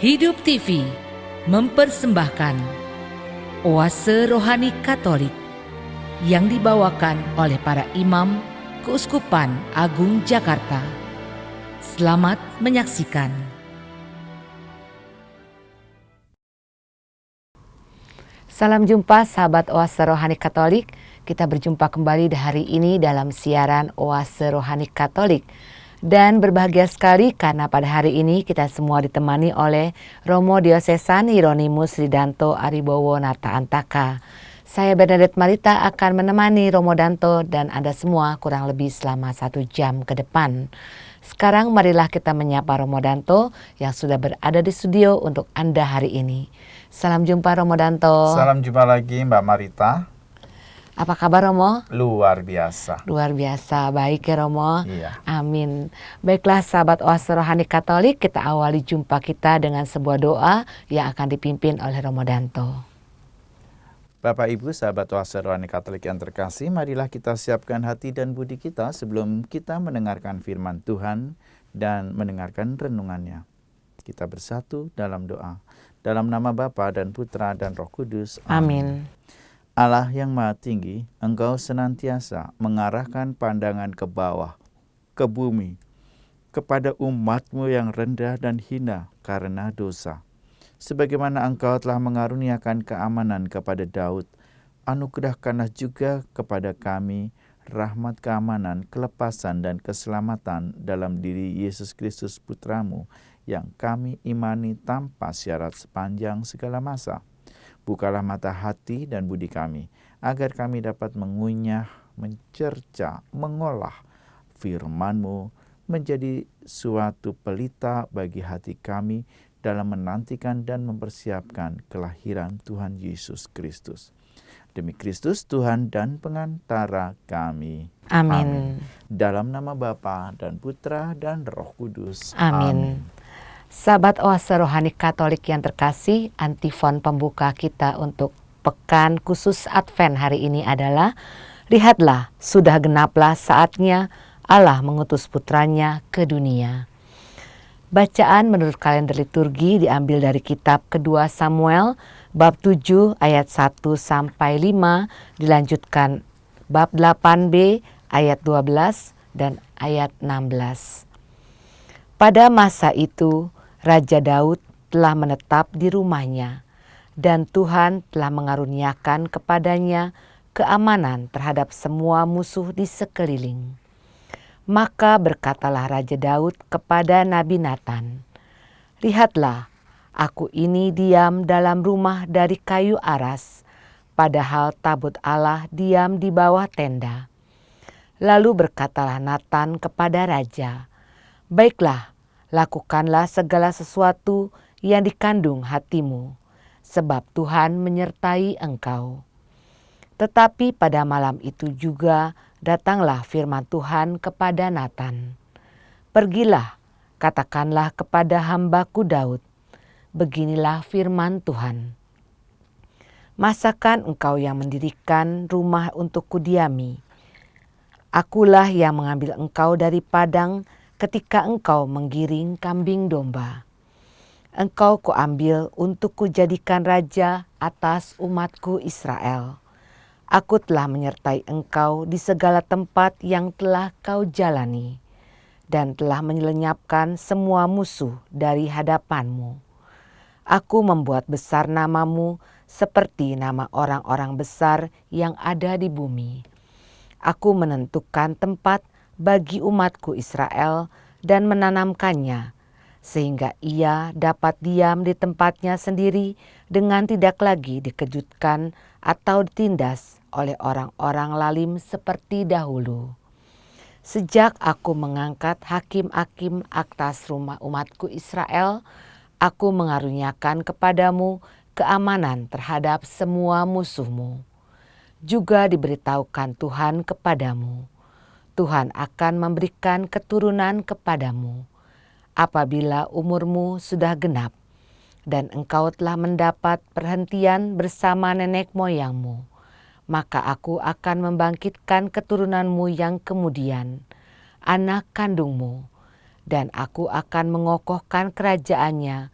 Hidup TV mempersembahkan Oase Rohani Katolik yang dibawakan oleh para imam Keuskupan Agung Jakarta. Selamat menyaksikan. Salam jumpa sahabat Oase Rohani Katolik. Kita berjumpa kembali hari ini dalam siaran Oase Rohani Katolik. Dan berbahagia sekali karena pada hari ini kita semua ditemani oleh Romo Diosesan Hieronimus Ridanto Aribowo Nata Antaka. Saya Bernadette Marita akan menemani Romo Danto dan Anda semua kurang lebih selama 1 jam ke depan. Sekarang marilah kita menyapa Romo Danto yang sudah berada di studio untuk Anda hari ini. Salam jumpa Romo Danto. Salam jumpa lagi Mbak Marita. Apa kabar Romo? Luar biasa. Luar biasa, baik ya Romo. Iya. Amin. Baiklah sahabat Oase Rohani Katolik, kita awali jumpa kita dengan sebuah doa yang akan dipimpin oleh Romo Danto. Bapak Ibu sahabat Oase Rohani Katolik yang terkasih, marilah kita siapkan hati dan budi kita sebelum kita mendengarkan firman Tuhan dan mendengarkan renungannya. Kita bersatu dalam doa. Dalam nama Bapa dan Putra dan Roh Kudus. Amin. Allah yang Maha Tinggi, Engkau senantiasa mengarahkan pandangan ke bawah, ke bumi, kepada umat-Mu yang rendah dan hina karena dosa. Sebagaimana Engkau telah mengaruniakan keamanan kepada Daud, anugerahkanlah juga kepada kami rahmat keamanan, kelepasan dan keselamatan dalam diri Yesus Kristus Putra-Mu yang kami imani tanpa syarat sepanjang segala masa. Bukalah mata hati dan budi kami, agar kami dapat mengunyah, mencerca, mengolah firman-Mu menjadi suatu pelita bagi hati kami dalam menantikan dan mempersiapkan kelahiran Tuhan Yesus Kristus. Demi Kristus Tuhan dan pengantara kami. Amin. Dalam nama Bapa dan Putra dan Roh Kudus. Amin. Sahabat Oase Rohani Katolik yang terkasih, antifon pembuka kita untuk pekan khusus Advent hari ini adalah, lihatlah sudah genaplah saatnya Allah mengutus putranya ke dunia. Bacaan menurut kalender liturgi diambil dari kitab kedua Samuel bab 7 ayat 1 sampai 5, dilanjutkan bab 8b ayat 12 dan ayat 16. Pada masa itu Raja Daud telah menetap di rumahnya, dan Tuhan telah mengaruniakan kepadanya keamanan terhadap semua musuh di sekeliling. Maka berkatalah Raja Daud kepada Nabi Nathan, "Lihatlah, aku ini diam dalam rumah dari kayu aras, padahal tabut Allah diam di bawah tenda." Lalu berkatalah Nathan kepada Raja, "Baiklah, lakukanlah segala sesuatu yang dikandung hatimu, sebab Tuhan menyertai engkau." Tetapi pada malam itu juga datanglah firman Tuhan kepada Nathan, "Pergilah, katakanlah kepada hambaku Daud, beginilah firman Tuhan. Masakan engkau yang mendirikan rumah untuk kudiami? Akulah yang mengambil engkau dari padang ketika engkau menggiring kambing domba. Engkau kuambil untuk kujadikan raja atas umatku Israel. Aku telah menyertai engkau di segala tempat yang telah kau jalani, dan telah menyelenyapkan semua musuh dari hadapanmu. Aku membuat besar namamu seperti nama orang-orang besar yang ada di bumi. Aku menentukan tempat bagi umatku Israel dan menanamkannya, sehingga ia dapat diam di tempatnya sendiri dengan tidak lagi dikejutkan atau ditindas oleh orang-orang lalim seperti dahulu. Sejak aku mengangkat hakim-hakim atas rumah umatku Israel, aku mengaruniakan kepadamu keamanan terhadap semua musuhmu. Juga diberitahukan Tuhan kepadamu, Tuhan akan memberikan keturunan kepadamu apabila umurmu sudah genap dan engkau telah mendapat perhentian bersama nenek moyangmu. Maka aku akan membangkitkan keturunanmu yang kemudian, anak kandungmu, dan aku akan mengokohkan kerajaannya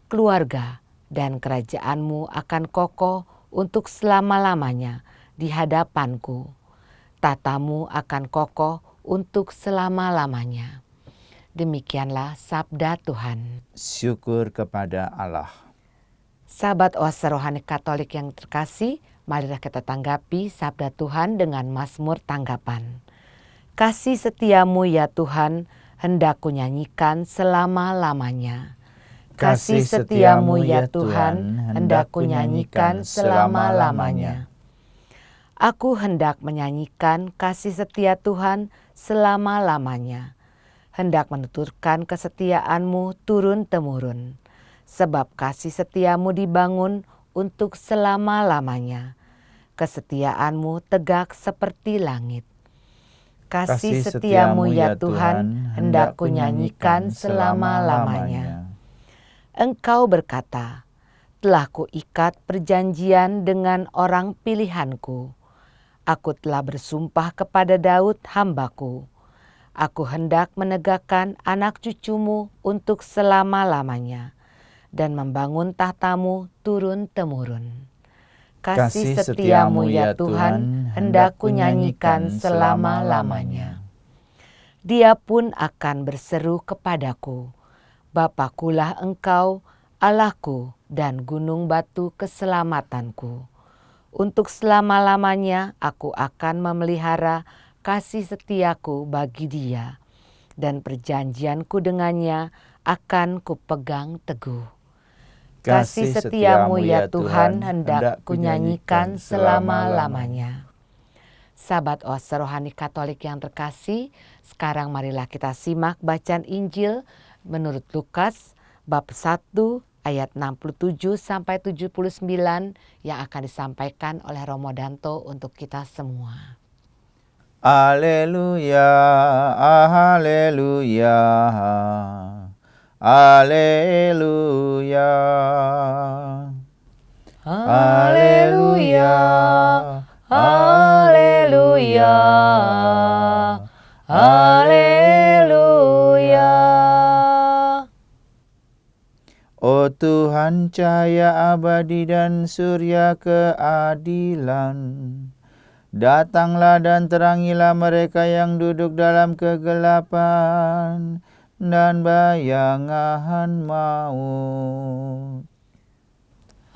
keluarga, dan kerajaan-Mu akan kokoh untuk selama-lamanya di hadapanku. Tata-Mu akan kokoh untuk selama-lamanya. Demikianlah sabda Tuhan. Syukur kepada Allah. Sahabat Oase Rohani Katolik yang terkasih, marilah kita tanggapi sabda Tuhan dengan Mazmur tanggapan. Kasih setiamu ya Tuhan, hendak kunyanyikan selama-lamanya. Kasih setiamu ya Tuhan, hendak kunyanyikan selama-lamanya. Aku hendak menyanyikan kasih setia Tuhan selama-lamanya. Hendak menuturkan kesetiaan-Mu turun-temurun. Sebab kasih setiamu dibangun untuk selama-lamanya. Kesetiaan-Mu tegak seperti langit. Kasih setiamu ya Tuhan, hendak kunyanyikan selama-lamanya. Engkau berkata, telah kuikat perjanjian dengan orang pilihanku. Aku telah bersumpah kepada Daud hambaku. Aku hendak menegakkan anak cucumu untuk selama-lamanya dan membangun tahta-Mu turun-temurun. Kasih setiamu ya Tuhan, hendak kunyanyikan selama-lamanya. Dia pun akan berseru kepadaku, Bapakulah Engkau, Allahku dan gunung batu keselamatanku. Untuk selama-lamanya aku akan memelihara kasih setiaku bagi dia, dan perjanjianku dengannya akan kupegang teguh. Kasih setiamu ya Tuhan, hendak kunyanyikan selama-lamanya. Sahabat Oase Rohani Katolik yang terkasih, sekarang marilah kita simak bacaan Injil menurut Lukas bab 1 ayat 67 sampai 79 yang akan disampaikan oleh Romo Danto untuk kita semua. Haleluya, haleluya, haleluya, haleluya, haleluya, haleluya. Oh Tuhan, cahaya abadi dan surya keadilan, datanglah dan terangilah mereka yang duduk dalam kegelapan dan bayangan maut.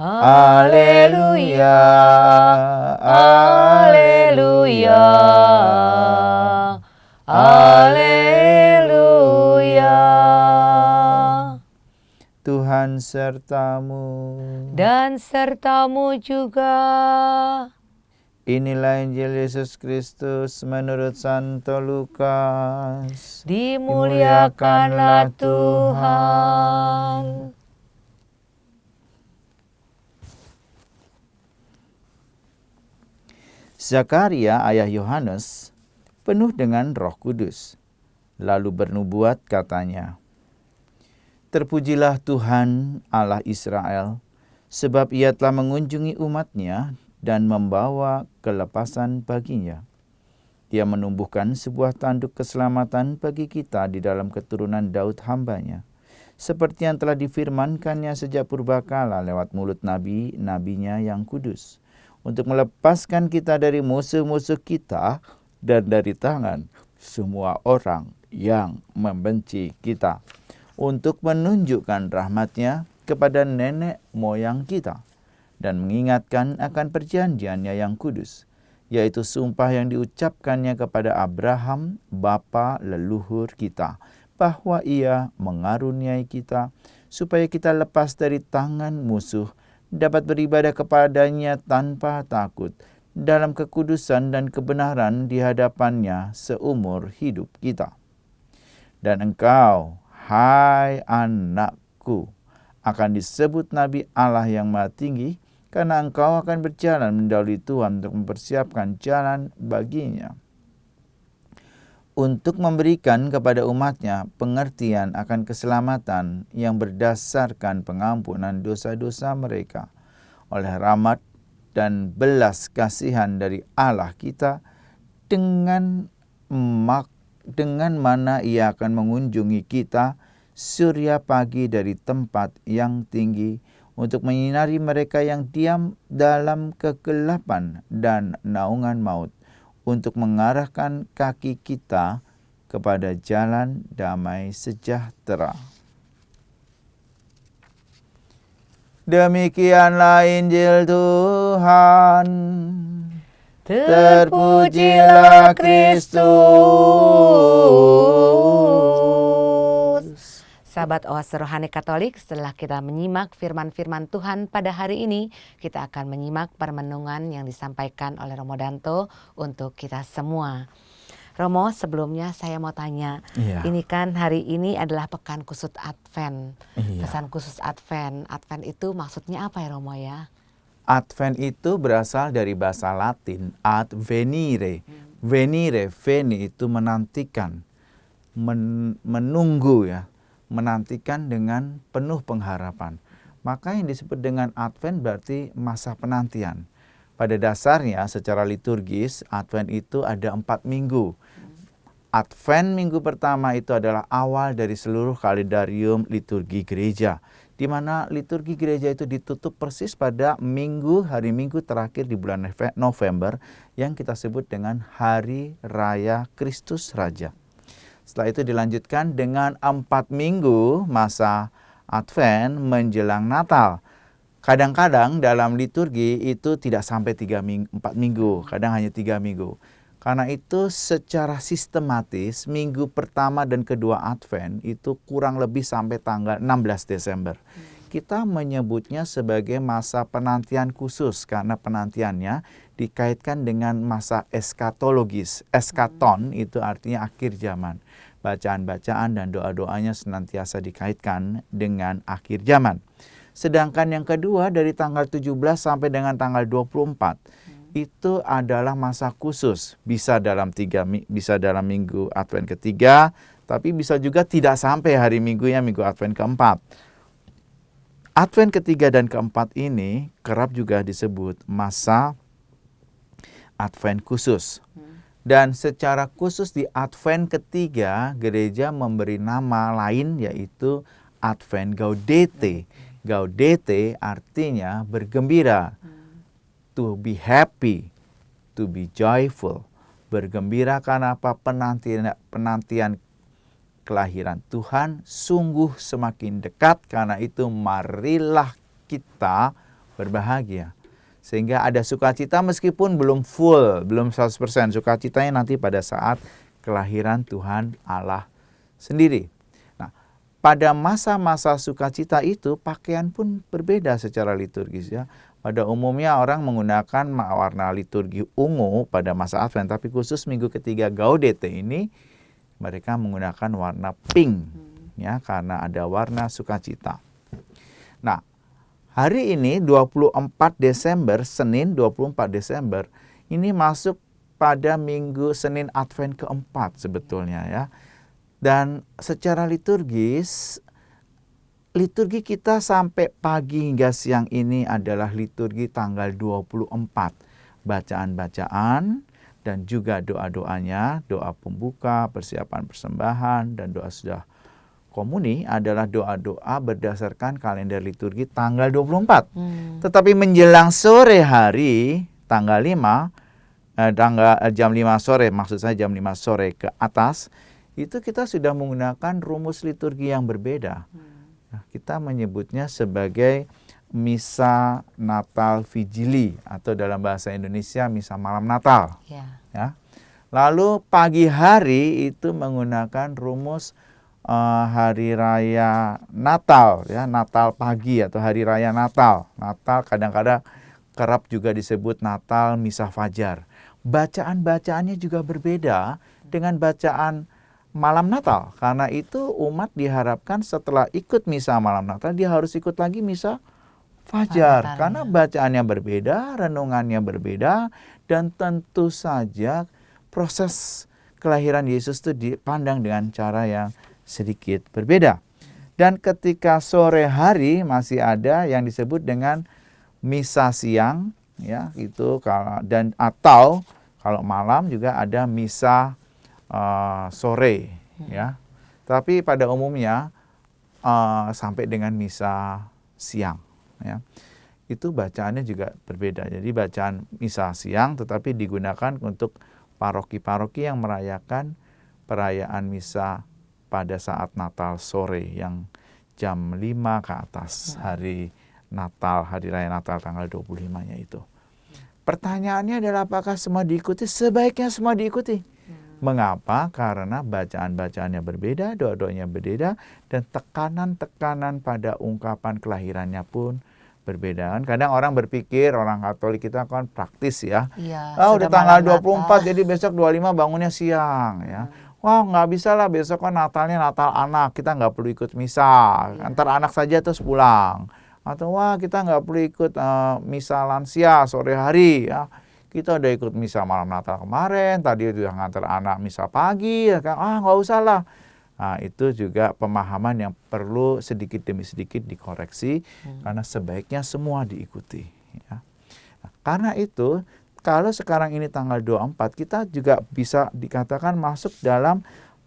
Haleluya, haleluya, haleluya. Tuhan sertamu Dan sertamu juga. Inilah Injil Yesus Kristus menurut Santo Lukas. Dimuliakanlah Tuhan. Zakaria ayah Yohanes penuh dengan Roh Kudus, lalu bernubuat katanya, Terpujilah Tuhan Allah Israel, sebab Ia telah mengunjungi umat-Nya dan membawa kelepasan baginya. Dia menumbuhkan sebuah tanduk keselamatan bagi kita di dalam keturunan Daud hamba-Nya, seperti yang telah difirmankannya sejak purbakala lewat mulut nabi-nabinya yang kudus, untuk melepaskan kita dari musuh-musuh kita dan dari tangan semua orang yang membenci kita, untuk menunjukkan rahmat-Nya kepada nenek moyang kita, dan mengingatkan akan perjanjiannya yang kudus, yaitu sumpah yang diucapkannya kepada Abraham, bapa leluhur kita, bahwa Ia mengaruniai kita, supaya kita lepas dari tangan musuh, dapat beribadah kepadanya tanpa takut, dalam kekudusan dan kebenaran di hadapannya seumur hidup kita. Dan engkau, hai anakku, akan disebut Nabi Allah yang Maha Tinggi, karena engkau akan berjalan mendahului Tuhan untuk mempersiapkan jalan baginya, untuk memberikan kepada umat-Nya pengertian akan keselamatan yang berdasarkan pengampunan dosa-dosa mereka, oleh rahmat dan belas kasihan dari Allah kita, dengan mana Ia akan mengunjungi kita surya pagi dari tempat yang tinggi untuk menyinari mereka yang diam dalam kegelapan dan naungan maut, untuk mengarahkan kaki kita kepada jalan damai sejahtera. Demikianlah Injil Tuhan. Terpujilah Kristus. Sahabat Oase Rohani Katolik, setelah kita menyimak firman-firman Tuhan pada hari ini, kita akan menyimak permenungan yang disampaikan oleh Romo Danto untuk kita semua. Romo, sebelumnya saya mau tanya, ini kan hari ini adalah Pekan Kusut Advent. Pesan Khusus Advent, Advent itu maksudnya apa ya Romo ya? Advent itu berasal dari bahasa Latin, ad venire. Venire, veni itu menantikan, menunggu ya. Menantikan dengan penuh pengharapan. Maka yang disebut dengan Advent berarti masa penantian. Pada dasarnya secara liturgis Advent itu ada 4 minggu. Advent minggu pertama itu adalah awal dari seluruh kalendarium liturgi gereja, di mana liturgi gereja itu ditutup persis pada hari Minggu terakhir di bulan November yang kita sebut dengan Hari Raya Kristus Raja. Setelah itu dilanjutkan dengan 4 minggu masa Advent menjelang Natal. Kadang-kadang dalam liturgi itu tidak sampai 4 minggu, kadang hanya 3 minggu. Karena itu secara sistematis minggu pertama dan kedua Advent itu kurang lebih sampai tanggal 16 Desember. Kita menyebutnya sebagai masa penantian khusus karena penantiannya dikaitkan dengan masa eskatologis. Eskaton itu artinya akhir zaman. Bacaan-bacaan dan doa-doanya senantiasa dikaitkan dengan akhir zaman. Sedangkan yang kedua dari tanggal 17 sampai dengan tanggal 24 itu adalah masa khusus. Bisa dalam minggu Advent ketiga, tapi bisa juga tidak sampai hari Minggunya minggu Advent keempat. Advent ketiga dan keempat ini kerap juga disebut masa Advent khusus. Dan secara khusus di Advent ketiga, gereja memberi nama lain yaitu Advent Gaudete. Gaudete artinya bergembira. To be happy, to be joyful. Bergembira karena apa? Penantian kelahiran Tuhan sungguh semakin dekat, karena itu marilah kita berbahagia. Sehingga ada sukacita meskipun belum full, belum 100%. Sukacitanya nanti pada saat kelahiran Tuhan Allah sendiri. Nah, pada masa-masa sukacita itu pakaian pun berbeda secara liturgis ya. Pada umumnya orang menggunakan warna liturgi ungu pada masa Advent, tapi khusus minggu ketiga Gaudete ini mereka menggunakan warna pink ya, karena ada warna sukacita. Nah, hari ini 24 Desember, Senin 24 Desember, ini masuk pada minggu Senin Advent keempat sebetulnya ya. Dan secara liturgis, liturgi kita sampai pagi hingga siang ini adalah liturgi tanggal 24. Bacaan-bacaan dan juga doa-doanya, doa pembuka, persiapan persembahan, dan doa sudah komuni adalah doa-doa berdasarkan kalender liturgi tanggal 24. Tetapi menjelang sore hari, tanggal 5, jam 5 sore, maksud saya jam 5 sore ke atas, itu kita sudah menggunakan rumus liturgi yang berbeda. Nah, kita menyebutnya sebagai Misa Natal Vigili atau dalam bahasa Indonesia Misa Malam Natal. Ya. Lalu pagi hari itu menggunakan rumus Hari Raya Natal, ya, Natal pagi atau Hari Raya Natal. Natal kadang-kadang kerap juga disebut Natal Misa Fajar. Bacaan-bacaannya juga berbeda dengan bacaan malam Natal. Karena itu umat diharapkan setelah ikut misa malam Natal, dia harus ikut lagi misa Fajar. Karena bacaannya berbeda, renungannya berbeda, dan tentu saja proses kelahiran Yesus itu dipandang dengan cara yang sedikit berbeda. Dan ketika sore hari masih ada yang disebut dengan misa siang, ya itu dan atau kalau malam juga ada misa sore, ya. Tapi pada umumnya sampai dengan misa siang, ya. Itu bacaannya juga berbeda. Jadi bacaan misa siang tetapi digunakan untuk paroki-paroki yang merayakan perayaan misa pada saat Natal sore yang jam 5 ke atas, hari Natal, hari raya Natal tanggal 25-nya itu. Pertanyaannya adalah apakah semua diikuti? Sebaiknya semua diikuti. Mengapa? Karena bacaan-bacaannya berbeda, doa-doanya berbeda, dan tekanan-tekanan pada ungkapan kelahirannya pun berbeda. Kadang orang berpikir, orang Katolik kita kan praktis ya. Iya, Udah tanggal 24, jadi besok 25 bangunnya siang ya. Wah, nggak bisa lah, besok kan Natalnya Natal anak, kita nggak perlu ikut misa. Antar anak saja terus pulang. Atau wah, kita nggak perlu ikut misa lansia sore hari ya. Kita udah ikut misa malam Natal kemarin, tadi udah ngantar anak misa pagi, ya kan? Nggak usah lah. Nah, itu juga pemahaman yang perlu sedikit demi sedikit dikoreksi, karena sebaiknya semua diikuti. Ya. Nah, karena itu, kalau sekarang ini tanggal 24, kita juga bisa dikatakan masuk dalam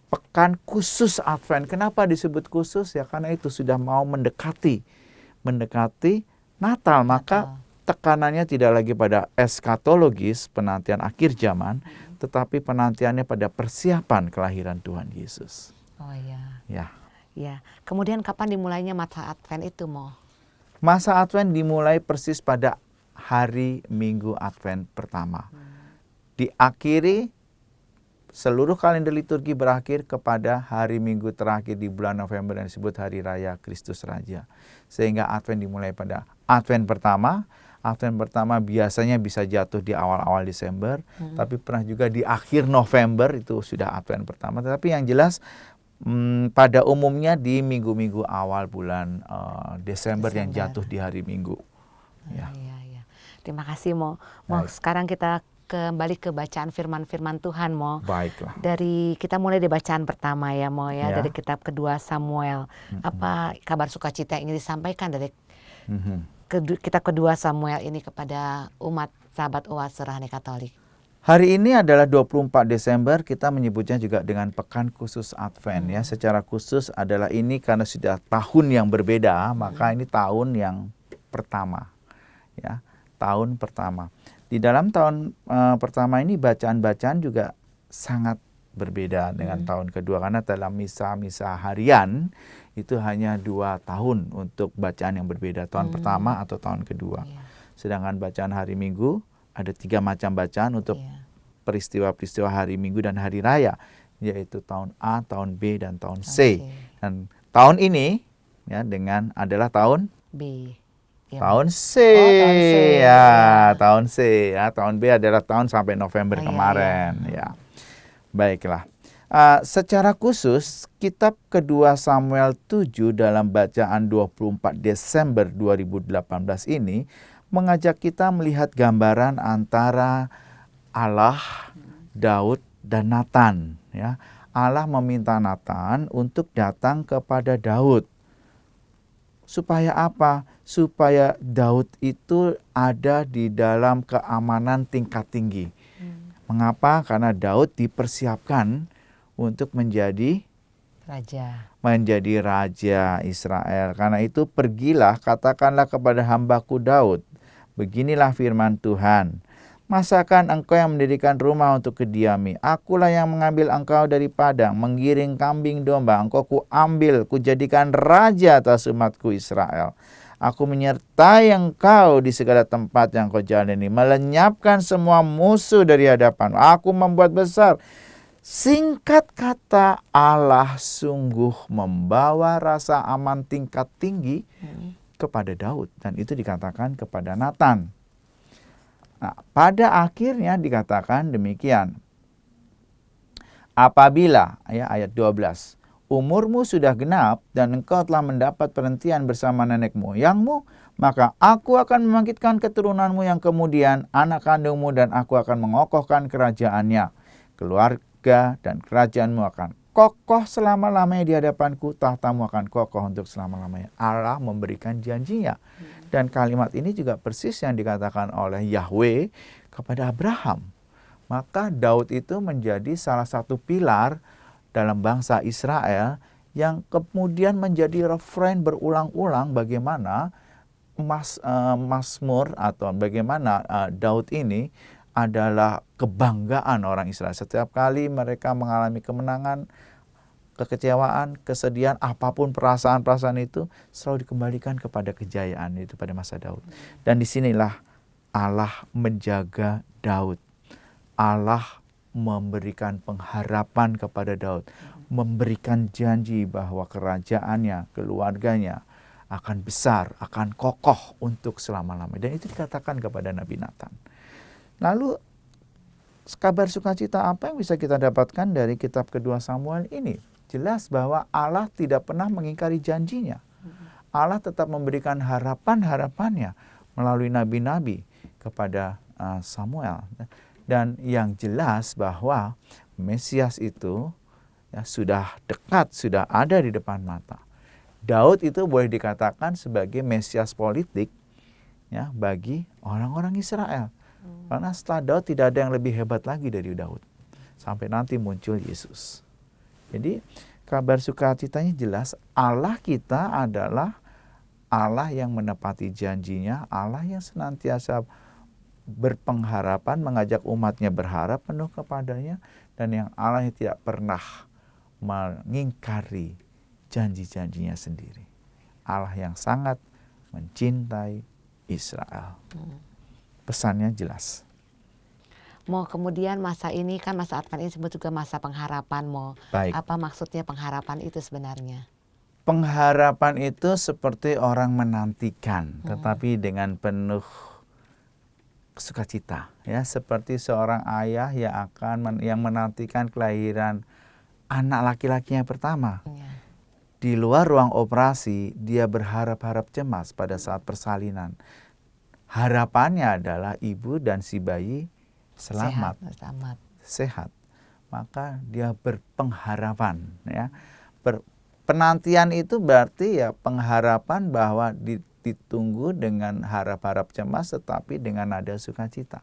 pekan khusus Advent. Kenapa disebut khusus? Ya karena itu sudah mau mendekati Natal, maka tekanannya tidak lagi pada eskatologis, penantian akhir zaman, tetapi penantiannya pada persiapan kelahiran Tuhan Yesus. Oh iya. Ya. Ya. Kemudian kapan dimulainya masa Advent itu, Mo? Masa Advent dimulai persis pada hari Minggu Advent pertama. Diakhiri, seluruh kalender liturgi berakhir kepada hari Minggu terakhir di bulan November yang disebut Hari Raya Kristus Raja. Sehingga Advent dimulai pada Advent pertama. Advent pertama biasanya bisa jatuh di awal-awal Desember, tapi pernah juga di akhir November itu sudah Advent pertama. Tetapi yang jelas pada umumnya di minggu-minggu awal bulan Desember yang jatuh di hari Minggu. Ya. Iya. Terima kasih, Mo. Sekarang kita kembali ke bacaan firman-firman Tuhan, Mo. Baiklah. Kita mulai dari bacaan pertama ya, Mo ya, dari kitab kedua Samuel. Apa kabar sukacita yang ingin disampaikan dari kitab kedua Samuel ini kepada umat sahabat Oase Rohani Katolik? Hari ini adalah 24 Desember, kita menyebutnya juga dengan pekan khusus Advent ya. Secara khusus adalah ini karena sudah tahun yang berbeda, maka ini tahun yang pertama. Ya, tahun pertama. Di dalam tahun pertama ini bacaan-bacaan juga sangat berbeda dengan tahun kedua, karena dalam misa-misa harian itu hanya 2 tahun untuk bacaan yang berbeda, tahun pertama atau tahun kedua. Sedangkan bacaan hari Minggu ada 3 macam bacaan untuk peristiwa-peristiwa hari Minggu dan hari raya, yaitu tahun A, tahun B, dan tahun C. Dan tahun ini ya adalah tahun B. Tahun C. Tahun C. Tahun C ya. Tahun B adalah tahun sampai November kemarin ya. Baiklah. Secara khusus kitab kedua Samuel 7 dalam bacaan 24 Desember 2018 ini mengajak kita melihat gambaran antara Allah, Daud, dan Natan ya. Allah meminta Natan untuk datang kepada Daud. Supaya apa? Supaya Daud itu ada di dalam keamanan tingkat tinggi. Mengapa? Karena Daud dipersiapkan untuk menjadi raja Israel. Karena itu pergilah, katakanlah kepada hambaku Daud, beginilah firman Tuhan. Masakan engkau yang mendirikan rumah untuk kediami? Akulah yang mengambil engkau dari padang, menggiring kambing domba. Engkau kuambil, kujadikan raja atas umatku Israel. Aku menyertai engkau di segala tempat yang kau jalani, melenyapkan semua musuh dari hadapan. Aku membuat besar. Singkat kata, Allah sungguh membawa rasa aman tingkat tinggi kepada Daud. Dan itu dikatakan kepada Natan. Nah, pada akhirnya dikatakan demikian. Apabila, ayat 12, umurmu sudah genap dan engkau telah mendapat perhentian bersama nenek moyangmu, maka aku akan membangkitkan keturunanmu yang kemudian, anak kandungmu, dan aku akan mengokohkan kerajaannya. Keluarga dan kerajaanmu akan kokoh selama-lamanya di hadapanku, tahtamu akan kokoh untuk selama-lamanya. Allah memberikan janjinya. Dan kalimat ini juga persis yang dikatakan oleh Yahweh kepada Abraham. Maka Daud itu menjadi salah satu pilar dalam bangsa Israel yang kemudian menjadi refrain berulang-ulang bagaimana Mazmur atau bagaimana Daud ini adalah kebanggaan orang Israel. Setiap kali mereka mengalami kemenangan, kekecewaan, kesedihan, apapun perasaan-perasaan itu selalu dikembalikan kepada kejayaan itu pada masa Daud. Dan disinilah Allah menjaga Daud. Allah memberikan pengharapan kepada Daud, memberikan janji bahwa kerajaannya, keluarganya akan besar, akan kokoh untuk selama-lamanya. Dan itu dikatakan kepada Nabi Nathan. Lalu kabar sukacita apa yang bisa kita dapatkan dari kitab kedua Samuel ini? Jelas bahwa Allah tidak pernah mengingkari janjinya. Allah tetap memberikan harapan-harapannya melalui nabi-nabi kepada Samuel. Dan yang jelas bahwa Mesias itu sudah dekat, sudah ada di depan mata. Daud itu boleh dikatakan sebagai Mesias politik bagi orang-orang Israel. Karena setelah Daud tidak ada yang lebih hebat lagi dari Daud. Sampai nanti muncul Yesus. Jadi kabar sukacitanya jelas, Allah kita adalah Allah yang menepati janjinya, Allah yang senantiasa berpengharapan, mengajak umatnya berharap penuh kepadanya, dan yang Allah yang tidak pernah mengingkari janji-janjinya sendiri. Allah yang sangat mencintai Israel. Pesannya jelas. Mau kemudian masa ini kan masa Advent ini disebut juga masa pengharapan. Baik. Apa maksudnya pengharapan itu sebenarnya? Pengharapan itu seperti orang menantikan, tetapi dengan penuh sukacita, seperti seorang ayah yang menantikan kelahiran anak laki-lakinya pertama. Di luar ruang operasi, dia berharap-harap cemas pada saat persalinan. Harapannya adalah ibu dan si bayi selamat. Sehat. Maka dia berpengharapan. Penantian itu berarti pengharapan bahwa ditunggu dengan harap-harap cemas tetapi dengan nada sukacita.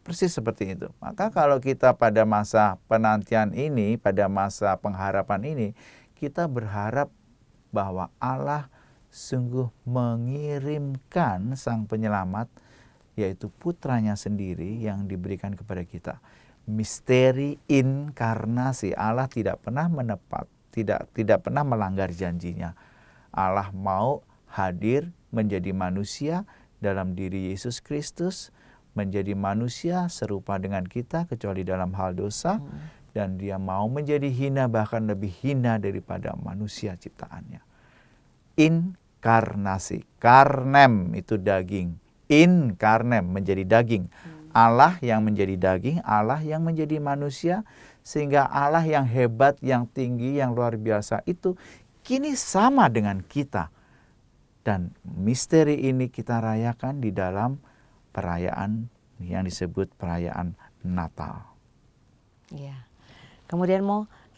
Persis seperti itu. Maka kalau kita pada masa penantian ini, pada masa pengharapan ini, kita berharap bahwa Allah sungguh mengirimkan Sang Penyelamat, yaitu putranya sendiri yang diberikan kepada kita. Misteri inkarnasi, Allah tidak pernah tidak pernah melanggar janjinya. Allah mau hadir menjadi manusia dalam diri Yesus Kristus, menjadi manusia serupa dengan kita kecuali dalam hal dosa, dan dia mau menjadi hina, bahkan lebih hina daripada manusia ciptaannya. Inkarnasi, karnem itu daging, inkarnem menjadi daging. Allah yang menjadi daging, Allah yang menjadi manusia, sehingga Allah yang hebat, yang tinggi, yang luar biasa itu kini sama dengan kita. Dan misteri ini kita rayakan di dalam perayaan yang disebut perayaan Natal. Ya. Kemudian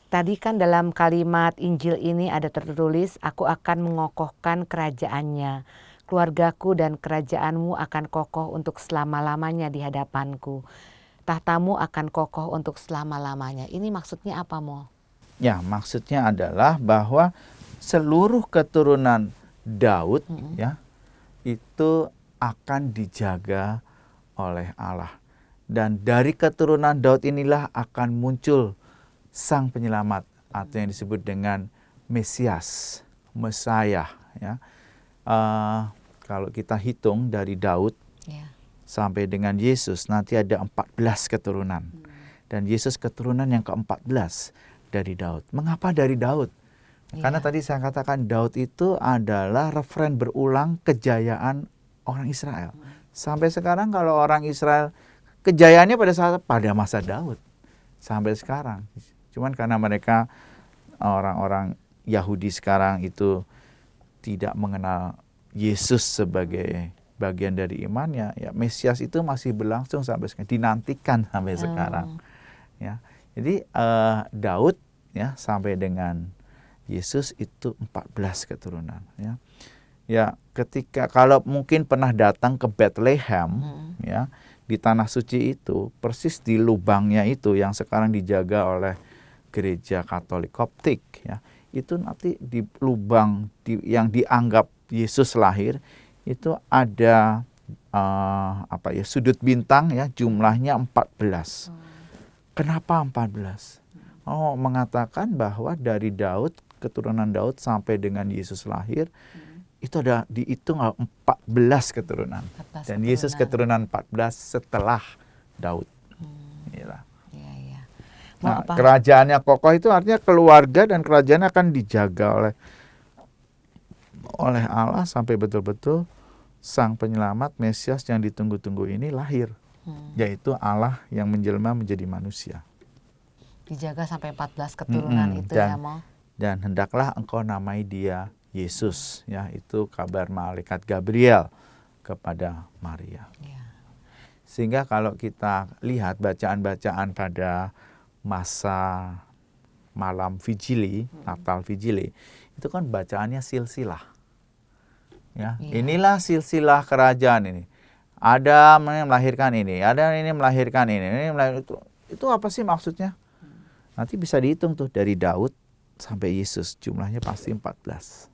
tadi kan dalam kalimat Injil ini ada tertulis, aku akan mengokohkan kerajaannya. Keluargaku dan kerajaanmu akan kokoh untuk selama-lamanya di hadapanku. Tahtamu akan kokoh untuk selama-lamanya. Ini maksudnya apa, Mo? Ya, maksudnya adalah bahwa seluruh keturunan Daud itu akan dijaga oleh Allah. Dan dari keturunan Daud inilah akan muncul Sang Penyelamat atau yang disebut dengan Mesias, Mesias. Kalau kita hitung dari Daud sampai dengan Yesus, nanti ada 14 keturunan. Dan Yesus keturunan yang ke-14 dari Daud. Mengapa dari Daud? Karena tadi saya katakan Daud itu adalah referen berulang kejayaan orang Israel. Sampai sekarang kalau orang Israel, kejayaannya pada masa Daud. Sampai sekarang. Cuman karena mereka orang-orang Yahudi sekarang itu tidak mengenal Yesus sebagai bagian dari imannya, Mesias itu masih berlangsung sampai sekarang, dinantikan sampai sekarang. Jadi Daud sampai dengan Yesus itu 14 keturunan. Ketika kalau mungkin pernah datang ke Bethlehem, di tanah suci itu, persis di lubangnya itu yang sekarang dijaga oleh gereja Katolik Koptik ya, itu nanti di lubang yang dianggap Yesus lahir itu ada sudut bintang ya, jumlahnya 14. Kenapa 14? Mengatakan bahwa dari Daud, keturunan Daud sampai dengan Yesus lahir itu ada dihitung 14 keturunan. Dan Yesus keturunan 14 setelah Daud. Inilah. Nah, kerajaannya kokoh itu artinya keluarga dan kerajaan akan dijaga oleh Allah sampai betul-betul Sang Penyelamat Mesias yang ditunggu-tunggu ini lahir. Yaitu Allah yang menjelma menjadi manusia. Dijaga sampai 14 keturunan itu ya, Mo. Dan hendaklah engkau namai dia Yesus, ya, itu kabar malaikat Gabriel kepada Maria. Ya. Sehingga kalau kita lihat bacaan-bacaan pada masa malam Vigili, Natal Vigili, itu kan bacaannya silsilah. Ya, inilah silsilah kerajaan ini. Ada melahirkan ini, ada ini melahirkan ini melahirkan itu apa sih maksudnya? Nanti bisa dihitung tuh dari Daud sampai Yesus, jumlahnya pasti 14.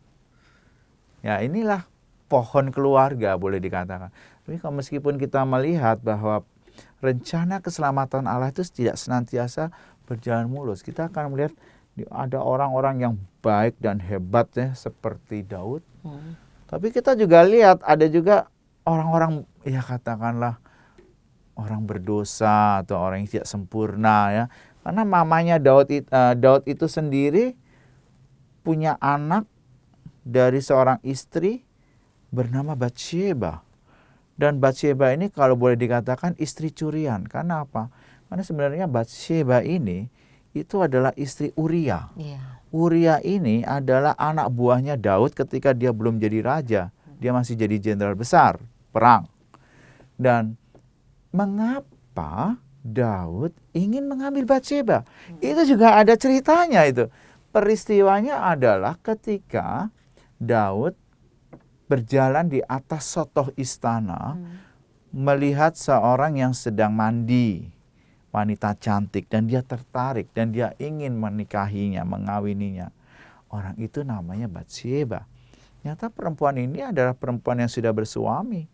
Ya, inilah pohon keluarga boleh dikatakan. Tapi kalau meskipun kita melihat bahwa rencana keselamatan Allah itu tidak senantiasa berjalan mulus. Kita akan melihat ada orang-orang yang baik dan hebat ya, seperti Daud. Tapi kita juga lihat ada juga orang-orang ya katakanlah orang berdosa atau orang yang tidak sempurna ya. Karena mamanya Daud itu sendiri punya anak dari seorang istri bernama Batsyeba. Dan Batsyeba ini kalau boleh dikatakan istri curian. Karena apa? Karena sebenarnya Batsyeba ini itu adalah istri Uria. Uria ini adalah anak buahnya Daud ketika dia belum jadi raja. Dia masih jadi jenderal besar perang. Dan mengapa Daud ingin mengambil Batsyeba? Itu juga ada ceritanya itu. Peristiwanya adalah ketika Daud berjalan di atas sotoh istana, melihat seorang yang sedang mandi, wanita cantik, dan dia tertarik, dan dia ingin menikahinya, mengawininya. Orang itu namanya Batsyeba. Nyata perempuan ini adalah perempuan yang sudah bersuami.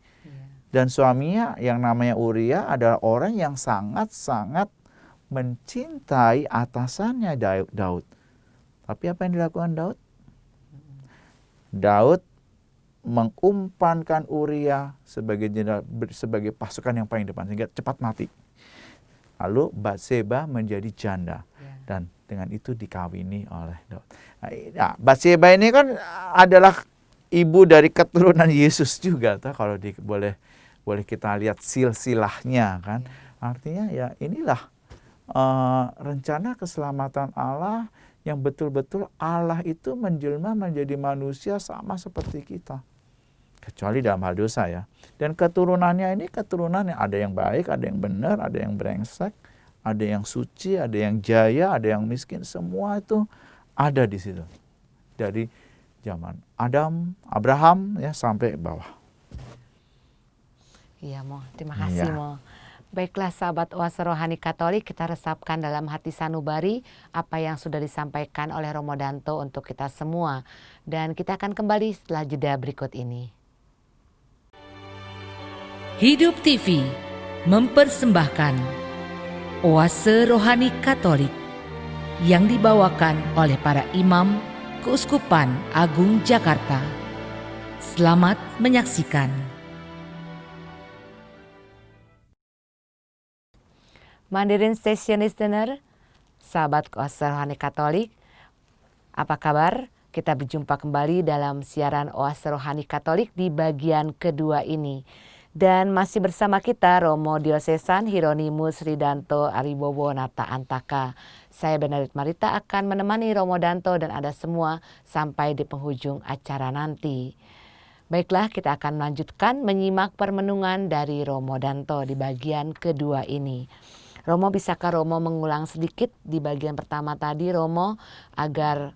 Dan suaminya yang namanya Uria adalah orang yang sangat-sangat mencintai atasannya Daud. Tapi apa yang dilakukan Daud? Daud mengumpankan Uria sebagai jenderal, sebagai pasukan yang paling depan sehingga cepat mati. Lalu Batsyeba menjadi janda dan dengan itu dikawini oleh Daud. Nah, Batsyeba ini kan adalah ibu dari keturunan Yesus juga, kalau boleh kita lihat silsilahnya kan. Artinya ya inilah rencana keselamatan Allah yang betul-betul Allah itu menjelma menjadi manusia sama seperti kita. Kecuali dalam hal dosa ya. Dan keturunannya ini keturunan yang ada yang baik, ada yang benar, ada yang brengsek, ada yang suci, ada yang jaya, ada yang miskin. Semua itu ada di situ. Dari zaman Adam, Abraham ya sampai bawah. Iya, Mo. Terima kasih, Mo. Baiklah sahabat Oase Rohani Katolik, kita resapkan dalam hati sanubari apa yang sudah disampaikan oleh Romo Danto untuk kita semua. Dan kita akan kembali setelah jeda berikut ini. Hidup TV mempersembahkan Oase Rohani Katolik yang dibawakan oleh para imam Keuskupan Agung Jakarta. Selamat menyaksikan. Mandarin Station Listener, sahabat Oase Rohani Katolik, apa kabar? Kita berjumpa kembali dalam siaran Oase Rohani Katolik di bagian kedua ini. Dan masih bersama kita Romo Diosesan Hieronimus Ridanto Aribowo Nata Antaka. Saya Benarit Marita akan menemani Romo Danto dan Anda semua sampai di penghujung acara nanti. Baiklah, kita akan melanjutkan menyimak permenungan dari Romo Danto di bagian kedua ini. Romo, bisakah Romo mengulang sedikit di bagian pertama tadi, Romo, agar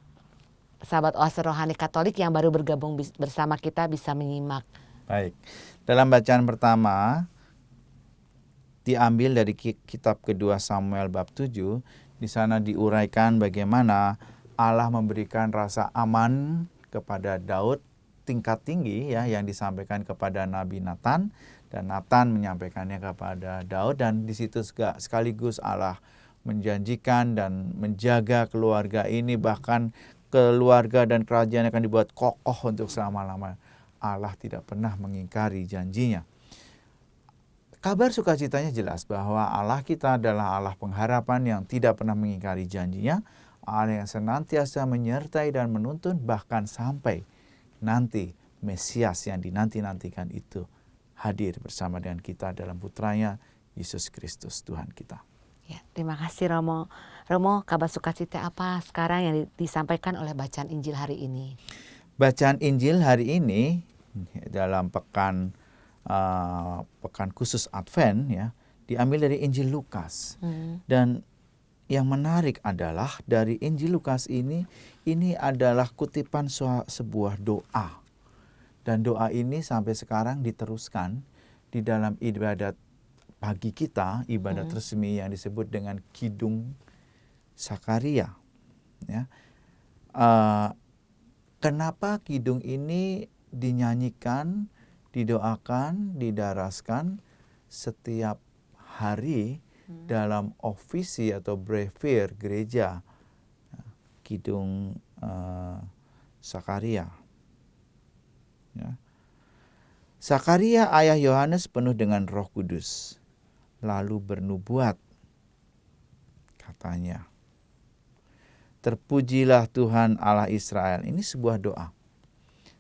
sahabat Oase Rohani Katolik yang baru bergabung bersama kita bisa menyimak. Baik, dalam bacaan pertama diambil dari kitab kedua Samuel bab 7, Di sana diuraikan bagaimana Allah memberikan rasa aman kepada Daud tingkat tinggi ya, yang disampaikan kepada Nabi Nathan, dan Nathan menyampaikannya kepada Daud, dan di situ sekaligus Allah menjanjikan dan menjaga keluarga ini, bahkan keluarga dan kerajaan akan dibuat kokoh untuk selama-lamanya. Allah tidak pernah mengingkari janjinya. Kabar sukacitanya jelas bahwa Allah kita adalah Allah pengharapan yang tidak pernah mengingkari janjinya, Allah yang senantiasa menyertai dan menuntun bahkan sampai nanti Mesias yang dinanti-nantikan itu hadir bersama dengan kita dalam putranya Yesus Kristus Tuhan kita. Ya, terima kasih Romo. Romo, kabar sukacita apa sekarang yang disampaikan oleh bacaan Injil hari ini? Bacaan Injil hari ini dalam pekan khusus Advent ya, diambil dari Injil Lukas. Dan yang menarik adalah dari Injil Lukas ini adalah kutipan sebuah doa. Dan doa ini sampai sekarang diteruskan di dalam ibadat pagi kita, ibadat resmi yang disebut dengan Kidung Sakaria. Ya. Kenapa kidung ini dinyanyikan, didoakan, didaraskan setiap hari dalam ofisi atau brevier gereja Kidung Sakaria. Ya. Sakaria ayah Yohanes penuh dengan Roh Kudus, lalu bernubuat, katanya, terpujilah Tuhan Allah Israel. Ini sebuah doa.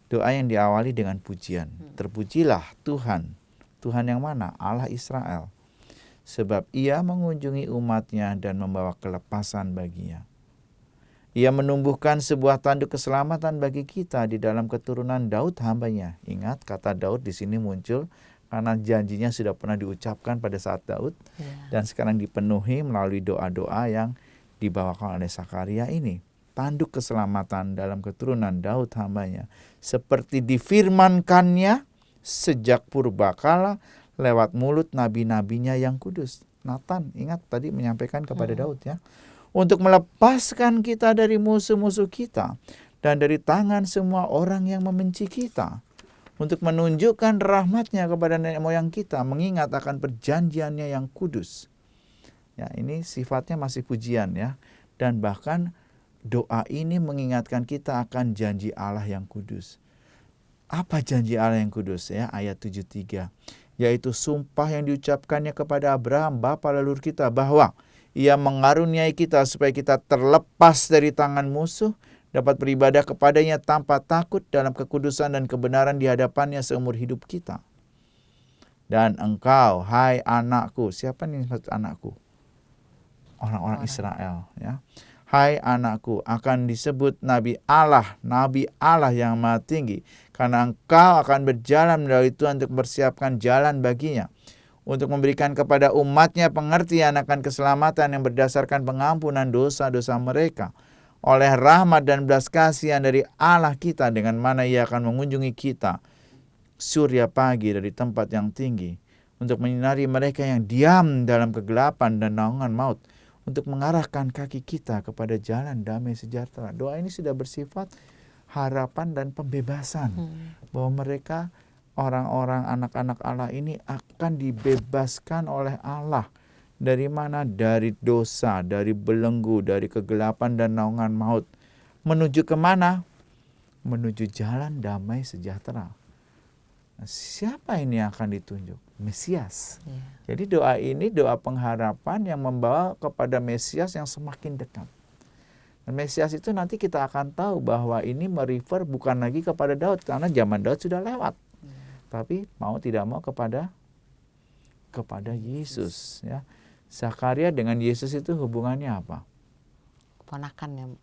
Doa yang diawali dengan pujian. Terpujilah Tuhan. Tuhan yang mana? Allah Israel. Sebab ia mengunjungi umatnya dan membawa kelepasan baginya. Ia menumbuhkan sebuah tanduk keselamatan bagi kita di dalam keturunan Daud hambanya. Ingat, kata Daud di sini muncul karena janjinya sudah pernah diucapkan pada saat Daud. Dan sekarang dipenuhi melalui doa-doa yang dibawakan oleh Sakaria ini. Tanduk keselamatan dalam keturunan Daud hambanya, seperti difirmankannya sejak purbakala lewat mulut nabi-nabinya yang kudus. Nathan, ingat tadi menyampaikan kepada Daud ya, untuk melepaskan kita dari musuh-musuh kita dan dari tangan semua orang yang membenci kita, untuk menunjukkan rahmatnya kepada nenek moyang kita, mengingat akan perjanjiannya yang kudus. Ya, ini sifatnya masih pujian ya, dan bahkan doa ini mengingatkan kita akan janji Allah yang kudus. Apa janji Allah yang kudus ya? Ayat 73. Yaitu sumpah yang diucapkannya kepada Abraham, bapa leluhur kita, bahwa ia mengaruniai kita supaya kita terlepas dari tangan musuh, dapat beribadah kepadanya tanpa takut dalam kekudusan dan kebenaran di hadapannya seumur hidup kita. Dan engkau, hai anakku, siapa nih maksud anakku? Orang-orang Israel ya. Hai anakku, akan disebut Nabi Allah yang Maha Tinggi, karena engkau akan berjalan melalui Tuhan untuk mempersiapkan jalan baginya, untuk memberikan kepada umatnya pengertian akan keselamatan yang berdasarkan pengampunan dosa-dosa mereka, oleh rahmat dan belas kasihan dari Allah kita, dengan mana ia akan mengunjungi kita, surya pagi dari tempat yang tinggi, untuk menyinari mereka yang diam dalam kegelapan dan naungan maut, untuk mengarahkan kaki kita kepada jalan damai sejahtera. Doa ini sudah bersifat harapan dan pembebasan. Bahwa mereka, orang-orang anak-anak Allah ini akan dibebaskan oleh Allah. Dari mana? Dari dosa, dari belenggu, dari kegelapan dan naungan maut. Menuju kemana? Menuju jalan damai sejahtera. Nah, siapa ini yang akan ditunjuk? Mesias. Jadi doa ini doa pengharapan yang membawa kepada Mesias yang semakin dekat. Dan Mesias itu nanti kita akan tahu bahwa ini merefer bukan lagi kepada Daud, karena zaman Daud sudah lewat. Tapi mau tidak mau kepada Yesus ya. Zakaria dengan Yesus itu hubungannya apa? Keponakannya.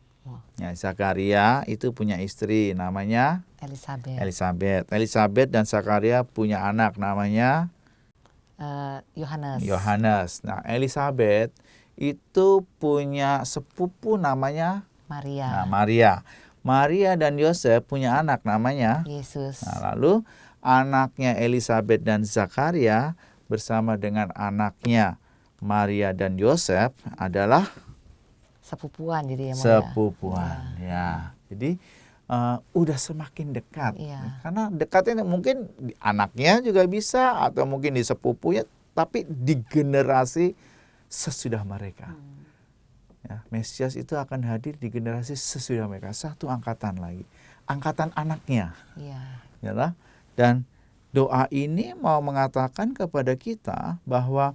Ya, Zakaria itu punya istri namanya Elisabet dan Zakaria punya anak namanya Yohanes. Nah, Elisabet itu punya sepupu namanya Maria. Maria dan Yosef punya anak namanya Yesus. Nah, lalu anaknya Elisabet dan Zakaria bersama dengan anaknya Maria dan Yosef adalah sepupuan jadi ya, Mo, sepupuan ya. Jadi udah semakin dekat. Iya. Karena dekatnya mungkin di anaknya juga bisa atau mungkin di sepupunya, tapi di generasi sesudah mereka. Ya, Mesias itu akan hadir di generasi sesudah mereka, satu angkatan lagi, angkatan anaknya. Iya. Ya lah. Dan doa ini mau mengatakan kepada kita bahwa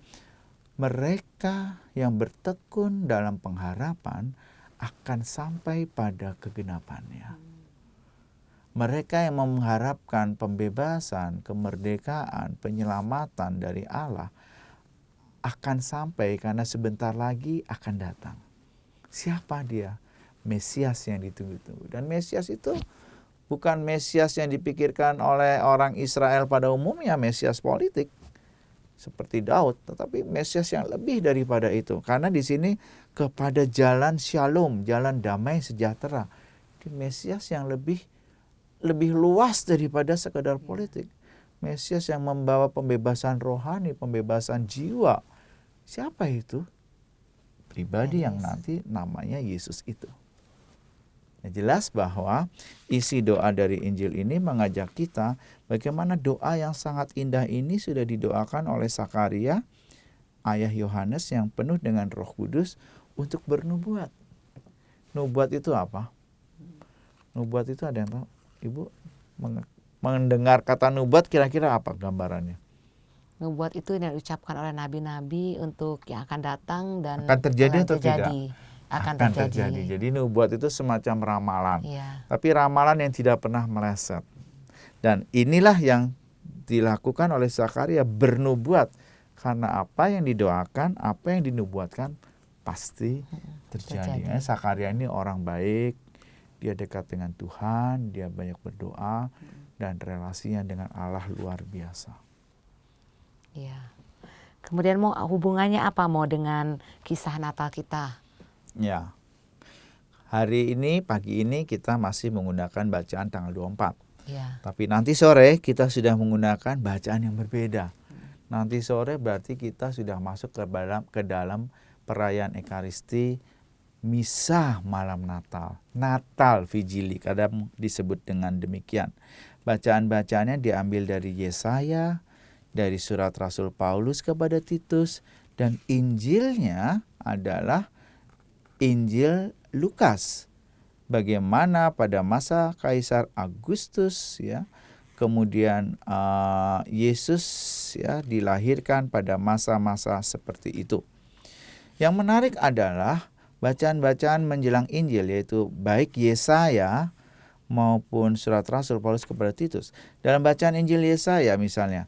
mereka yang bertekun dalam pengharapan akan sampai pada kegenapannya. Mereka yang mengharapkan pembebasan, kemerdekaan, penyelamatan dari Allah akan sampai karena sebentar lagi akan datang. Siapa dia? Mesias yang ditunggu-tunggu. Dan Mesias itu bukan Mesias yang dipikirkan oleh orang Israel pada umumnya, Mesias politik seperti Daud, tetapi Mesias yang lebih daripada itu. Karena di sini kepada jalan Shalom, jalan damai sejahtera. Di Mesias yang lebih luas daripada sekedar politik. Mesias yang membawa pembebasan rohani, pembebasan jiwa. Siapa itu? Pribadi yang nanti namanya Yesus itu. Ya, jelas bahwa isi doa dari Injil ini mengajak kita bagaimana doa yang sangat indah ini sudah didoakan oleh Sakaria, ayah Yohanes yang penuh dengan Roh Kudus untuk bernubuat. Nubuat itu apa? Nubuat itu ada yang tahu? Ibu mendengar kata nubuat kira-kira apa gambarannya? Nubuat itu yang diucapkan oleh nabi-nabi untuk yang akan datang dan akan terjadi atau tidak? Akan terjadi. Jadi nubuat itu semacam ramalan. Iya. Tapi ramalan yang tidak pernah meleset. Dan inilah yang dilakukan oleh Sakaria, bernubuat. Karena apa yang didoakan, apa yang dinubuatkan pasti terjadi. Sakaria ini orang baik. Dia dekat dengan Tuhan, dia banyak berdoa, dan relasinya dengan Allah luar biasa. Iya. Kemudian mau hubungannya apa mau dengan kisah Natal kita? Ya. Hari ini, pagi ini kita masih menggunakan bacaan tanggal 24. Ya. Tapi nanti sore kita sudah menggunakan bacaan yang berbeda. Nanti sore berarti kita sudah masuk ke dalam perayaan Ekaristi, Misa malam Natal, Natal Vigili, kadang disebut dengan demikian. Bacaan-bacaannya diambil dari Yesaya, dari surat Rasul Paulus kepada Titus, dan Injilnya adalah Injil Lukas. Bagaimana pada masa Kaisar Agustus, ya, kemudian Yesus, ya, dilahirkan pada masa-masa seperti itu. Yang menarik adalah bacaan-bacaan menjelang Injil, yaitu baik Yesaya maupun surat Rasul Paulus kepada Titus. Dalam bacaan Injil Yesaya misalnya,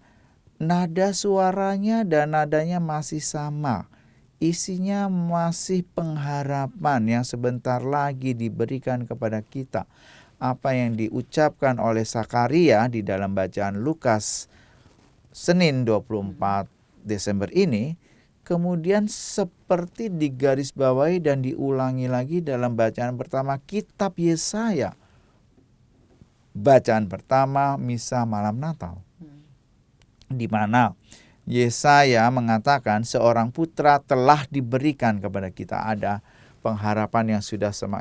nada suaranya dan nadanya masih sama. Isinya masih pengharapan yang sebentar lagi diberikan kepada kita. Apa yang diucapkan oleh Sakaria di dalam bacaan Lukas Senin 24 Desember ini, kemudian seperti digarisbawahi dan diulangi lagi dalam bacaan pertama kitab Yesaya. Bacaan pertama Misa malam Natal. Di mana Yesaya mengatakan seorang putra telah diberikan kepada kita. Ada pengharapan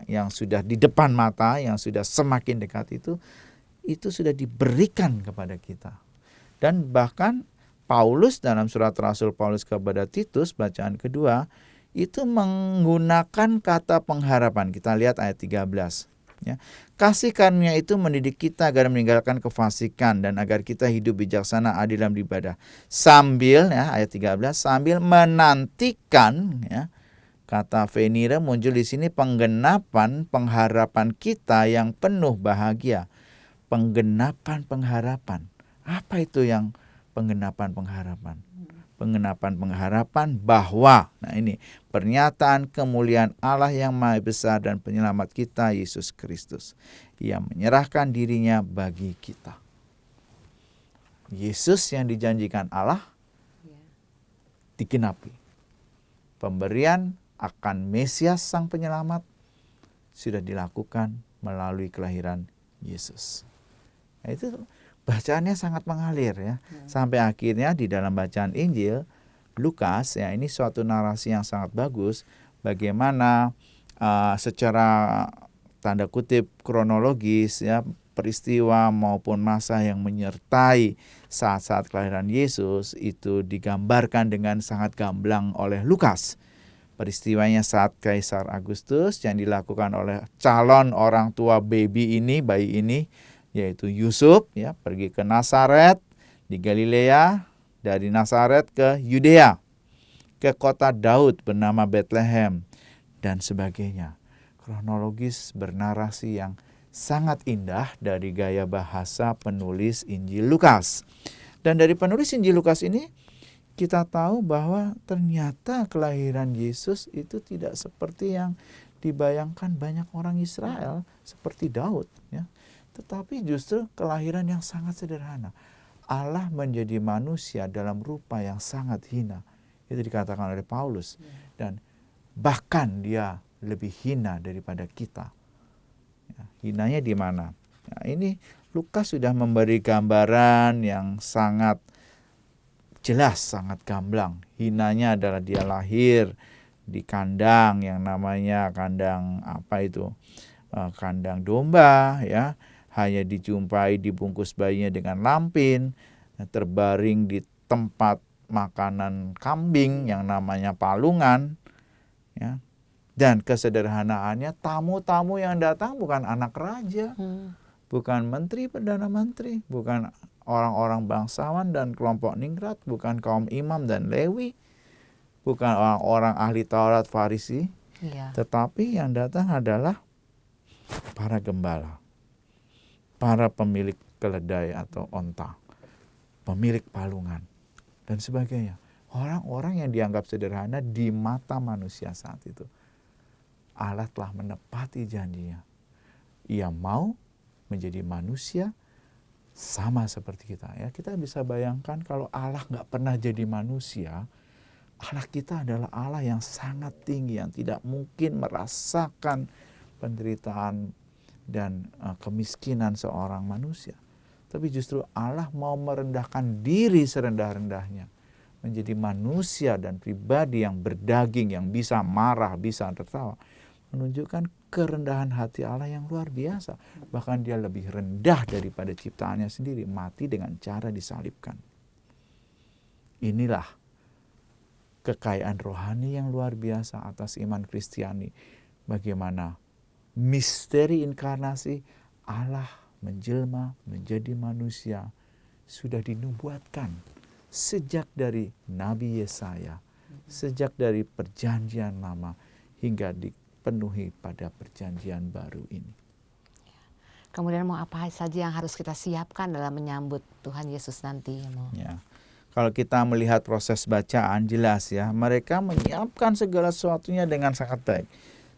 yang sudah di depan mata, yang sudah semakin dekat itu sudah diberikan kepada kita. Dan bahkan Paulus dalam surat Rasul Paulus kepada Titus bacaan kedua itu menggunakan kata pengharapan. Kita lihat ayat 13. Ya. Kasih karunia itu mendidik kita agar meninggalkan kefasikan dan agar kita hidup bijaksana, adil dalam ibadah. Sambil, ya, ayat 13, sambil menantikan, ya, kata venire muncul di sini, penggenapan pengharapan kita yang penuh bahagia. Penggenapan pengharapan. Apa itu yang penggenapan pengharapan? Penggenapan pengharapan bahwa, nah ini, pernyataan kemuliaan Allah yang Maha Besar dan penyelamat kita Yesus Kristus. Ia menyerahkan dirinya bagi kita. Yesus yang dijanjikan Allah digenapi. Pemberian akan Mesias Sang Penyelamat sudah dilakukan melalui kelahiran Yesus. Nah, itu bacaannya sangat mengalir, ya. Sampai akhirnya di dalam bacaan Injil Lukas, ya, ini suatu narasi yang sangat bagus bagaimana secara tanda kutip kronologis ya, peristiwa maupun masa yang menyertai saat-saat kelahiran Yesus itu digambarkan dengan sangat gamblang oleh Lukas. Peristiwanya saat Kaisar Agustus yang dilakukan oleh calon orang tua bayi ini, yaitu Yusuf ya, pergi ke Nazaret di Galilea, dari Nazaret ke Yudea, ke kota Daud bernama Bethlehem dan sebagainya. Kronologis bernarasi yang sangat indah dari gaya bahasa penulis Injil Lukas. Dan dari penulis Injil Lukas ini kita tahu bahwa ternyata kelahiran Yesus itu tidak seperti yang dibayangkan banyak orang Israel seperti Daud ya. Tetapi justru kelahiran yang sangat sederhana. Allah menjadi manusia dalam rupa yang sangat hina. Itu dikatakan oleh Paulus. Dan bahkan dia lebih hina daripada kita. Ya, hinanya di mana? Nah, ini Lukas sudah memberi gambaran yang sangat jelas, sangat gamblang. Hinanya adalah dia lahir di kandang yang namanya kandang kandang domba ya. Hanya dijumpai dibungkus bayinya dengan lampin, terbaring di tempat makanan kambing yang namanya palungan ya. Dan kesederhanaannya, tamu-tamu yang datang bukan anak raja, bukan menteri, perdana menteri, bukan orang-orang bangsawan dan kelompok ningrat, bukan kaum imam dan Lewi, bukan orang-orang ahli Taurat Farisi, tetapi yang datang adalah para gembala, para pemilik keledai atau onta, pemilik palungan, dan sebagainya. Orang-orang yang dianggap sederhana di mata manusia saat itu. Allah telah menepati janjinya. Ia mau menjadi manusia sama seperti kita. Ya, kita bisa bayangkan kalau Allah nggak pernah jadi manusia, Allah kita adalah Allah yang sangat tinggi, yang tidak mungkin merasakan penderitaan dan kemiskinan seorang manusia. Tapi justru Allah mau merendahkan diri serendah-rendahnya, menjadi manusia dan pribadi yang berdaging, yang bisa marah, bisa tertawa. Menunjukkan kerendahan hati Allah yang luar biasa. Bahkan dia lebih rendah daripada ciptaannya sendiri, mati dengan cara disalibkan. Inilah kekayaan rohani yang luar biasa atas iman Kristiani. Bagaimana misteri inkarnasi Allah menjelma menjadi manusia sudah dinubuatkan sejak dari Nabi Yesaya, sejak dari perjanjian lama hingga dipenuhi pada perjanjian baru ini. Kemudian mau apa saja yang harus kita siapkan dalam menyambut Tuhan Yesus nanti? Ya. Kalau kita melihat proses bacaan jelas ya, mereka menyiapkan segala sesuatunya dengan sangat baik.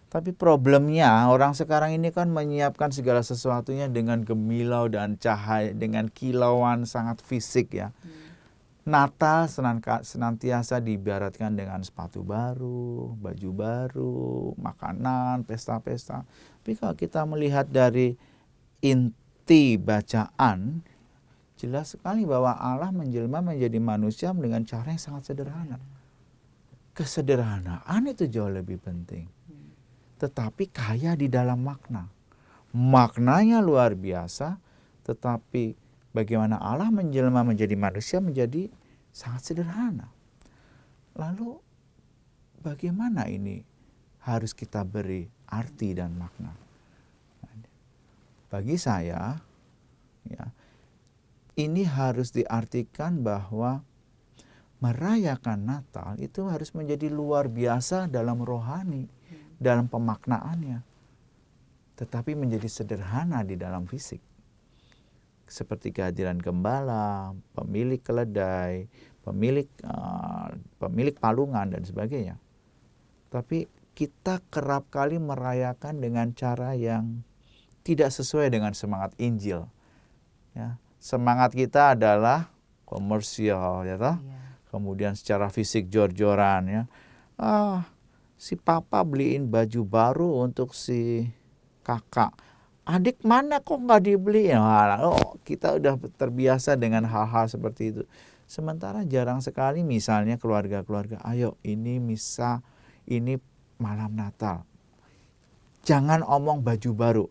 Tapi problemnya orang sekarang ini kan menyiapkan segala sesuatunya dengan gemilau dan cahaya, dengan kilauan sangat fisik ya. Natal senantiasa diibaratkan dengan sepatu baru, baju baru, makanan, pesta-pesta. Tapi kalau kita melihat dari inti bacaan, jelas sekali bahwa Allah menjelma menjadi manusia dengan cara yang sangat sederhana. Kesederhanaan itu jauh lebih penting. Tetapi kaya di dalam makna. Maknanya luar biasa, tetapi bagaimana Allah menjelma menjadi manusia menjadi sangat sederhana. Lalu bagaimana ini harus kita beri arti dan makna? Bagi saya, ya, ini harus diartikan bahwa merayakan Natal itu harus menjadi luar biasa dalam rohani, dalam pemaknaannya, tetapi menjadi sederhana di dalam fisik. Seperti kehadiran gembala, pemilik keledai, pemilik palungan dan sebagainya. Tapi kita kerap kali merayakan dengan cara yang tidak sesuai dengan semangat Injil. Ya, semangat kita adalah komersial, ya toh? Kemudian secara fisik jor-joran, ya. Si papa beliin baju baru untuk si kakak. Adik mana kok nggak dibeli? Kita udah terbiasa dengan hal-hal seperti itu. Sementara jarang sekali misalnya keluarga-keluarga, ayo ini misa, ini malam Natal. Jangan omong baju baru.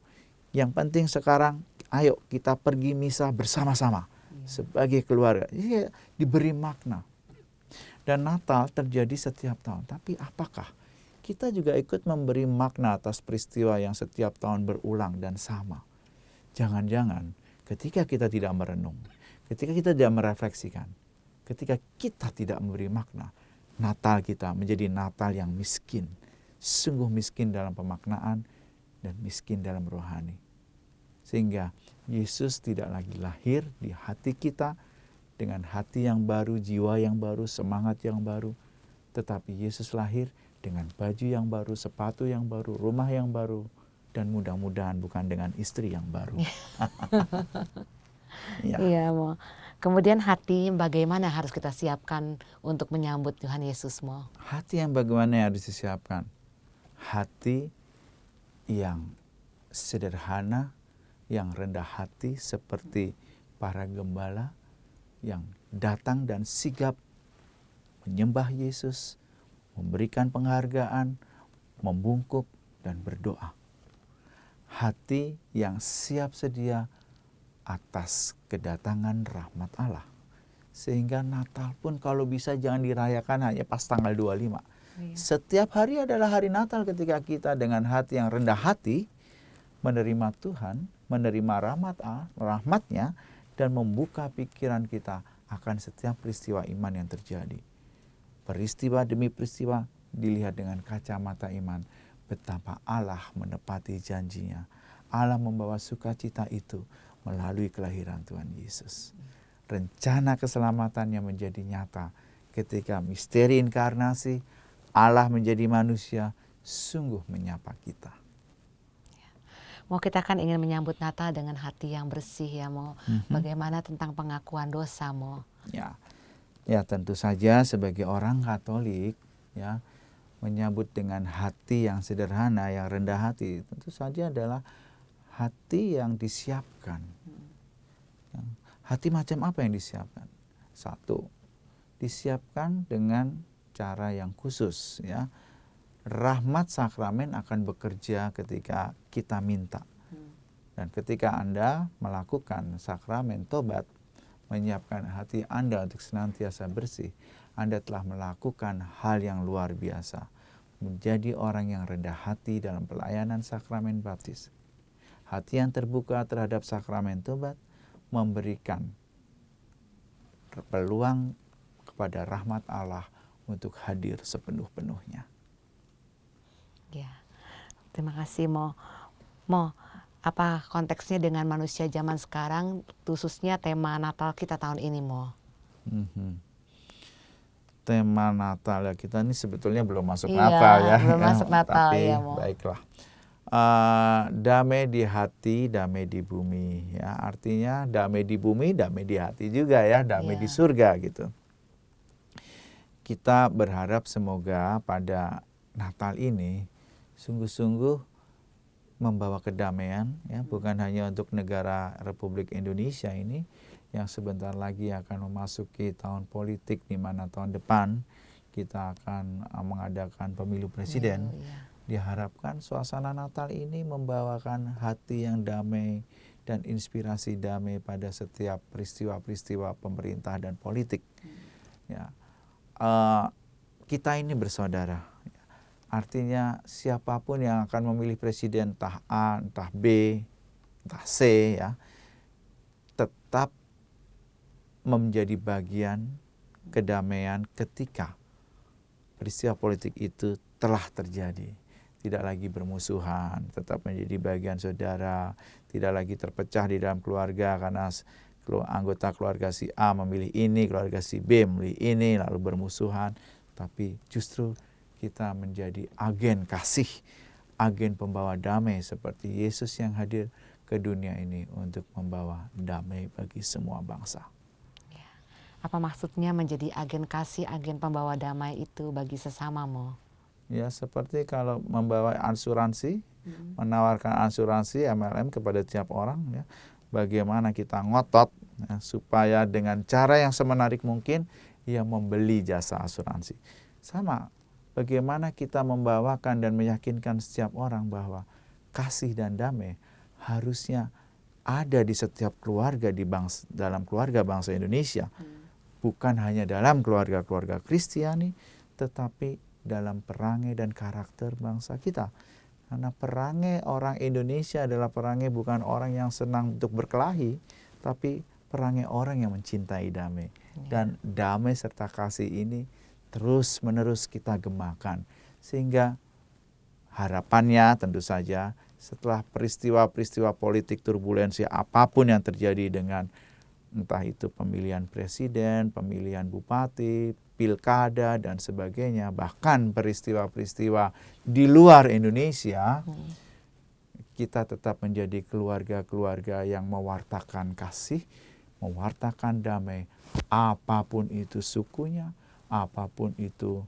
Yang penting sekarang ayo kita pergi misa bersama-sama sebagai keluarga. Iya, diberi makna. Dan Natal terjadi setiap tahun. Tapi apakah kita juga ikut memberi makna atas peristiwa yang setiap tahun berulang dan sama? Jangan-jangan ketika kita tidak merenung, ketika kita tidak merefleksikan, ketika kita tidak memberi makna, Natal kita menjadi Natal yang miskin. Sungguh miskin dalam pemaknaan dan miskin dalam rohani. Sehingga Yesus tidak lagi lahir di hati kita dengan hati yang baru, jiwa yang baru, semangat yang baru. Tetapi Yesus lahir dengan baju yang baru, sepatu yang baru, rumah yang baru, dan mudah-mudahan bukan dengan istri yang baru. Ya. Iya, Mo. Kemudian hati bagaimana harus kita siapkan untuk menyambut Tuhan Yesus, Mo? Hati yang bagaimana yang harus disiapkan? Hati yang sederhana, yang rendah hati seperti para gembala yang datang dan sigap menyembah Yesus, memberikan penghargaan, membungkuk dan berdoa. Hati yang siap sedia atas kedatangan rahmat Allah. Sehingga Natal pun kalau bisa jangan dirayakan hanya pas tanggal 25. Setiap hari adalah hari Natal ketika kita dengan hati yang rendah hati menerima Tuhan, menerima rahmatnya, dan membuka pikiran kita akan setiap peristiwa iman yang terjadi. Peristiwa demi peristiwa dilihat dengan kacamata iman. Betapa Allah menepati janjinya. Allah membawa sukacita itu melalui kelahiran Tuhan Yesus. Rencana keselamatannya menjadi nyata ketika misteri inkarnasi Allah menjadi manusia sungguh menyapa kita. Mau kita kan ingin menyambut Natal dengan hati yang bersih ya, Mo. Bagaimana tentang pengakuan dosa, Mo? Ya tentu saja sebagai orang Katolik ya menyambut dengan hati yang sederhana, yang rendah hati, tentu saja adalah hati yang disiapkan. Hati macam apa yang disiapkan? Satu, disiapkan dengan cara yang khusus ya. Rahmat sakramen akan bekerja ketika kita minta. Dan ketika Anda melakukan sakramen tobat, menyiapkan hati Anda untuk senantiasa bersih, Anda telah melakukan hal yang luar biasa. Menjadi orang yang rendah hati dalam pelayanan sakramen baptis. Hati yang terbuka terhadap sakramen tobat memberikan peluang kepada rahmat Allah untuk hadir sepenuh-penuhnya. Ya, terima kasih, Mo. Mo, apa konteksnya dengan manusia zaman sekarang, khususnya tema Natal kita tahun ini, Mo? Tema Natal ya, kita ini sebetulnya belum masuk Natal ya. Belum masuk Natal tapi, ya, Mo. Baiklah. Damai di hati, damai di bumi ya. Artinya damai di bumi, damai di hati juga ya, damai di surga gitu. Kita berharap semoga pada Natal ini sungguh-sungguh membawa kedamaian ya, bukan hanya untuk negara Republik Indonesia ini yang sebentar lagi akan memasuki tahun politik, di mana tahun depan kita akan mengadakan pemilu presiden. Diharapkan suasana Natal ini membawakan hati yang damai dan inspirasi damai pada setiap peristiwa-peristiwa pemerintah dan politik. Ya, kita ini bersaudara. Artinya siapapun yang akan memilih presiden, entah A, entah B, entah C, ya, tetap menjadi bagian kedamaian ketika peristiwa politik itu telah terjadi. Tidak lagi bermusuhan, tetap menjadi bagian saudara, tidak lagi terpecah di dalam keluarga karena anggota keluarga si A memilih ini, keluarga si B memilih ini, lalu bermusuhan. Tapi justru kita menjadi agen kasih, agen pembawa damai seperti Yesus yang hadir ke dunia ini untuk membawa damai bagi semua bangsa. Apa maksudnya menjadi agen kasih, agen pembawa damai itu bagi sesama, Mo? Ya, seperti kalau membawa asuransi, menawarkan asuransi MLM kepada tiap orang, ya, bagaimana kita ngotot ya, supaya dengan cara yang semenarik mungkin ia membeli jasa asuransi. Sama, bagaimana kita membawakan dan meyakinkan setiap orang bahwa kasih dan damai harusnya ada di setiap keluarga dalam keluarga bangsa Indonesia. Bukan hanya dalam keluarga-keluarga Kristiani, tetapi dalam perangai dan karakter bangsa kita. Karena perangai orang Indonesia adalah perangai bukan orang yang senang untuk berkelahi, tapi perangai orang yang mencintai damai. Dan damai serta kasih ini terus-menerus kita gemakan. Sehingga harapannya tentu saja setelah peristiwa-peristiwa politik turbulensi apapun yang terjadi dengan entah itu pemilihan presiden, pemilihan bupati, pilkada dan sebagainya, bahkan peristiwa-peristiwa di luar Indonesia, kita tetap menjadi keluarga-keluarga yang mewartakan kasih, mewartakan damai, apapun itu sukunya, apapun itu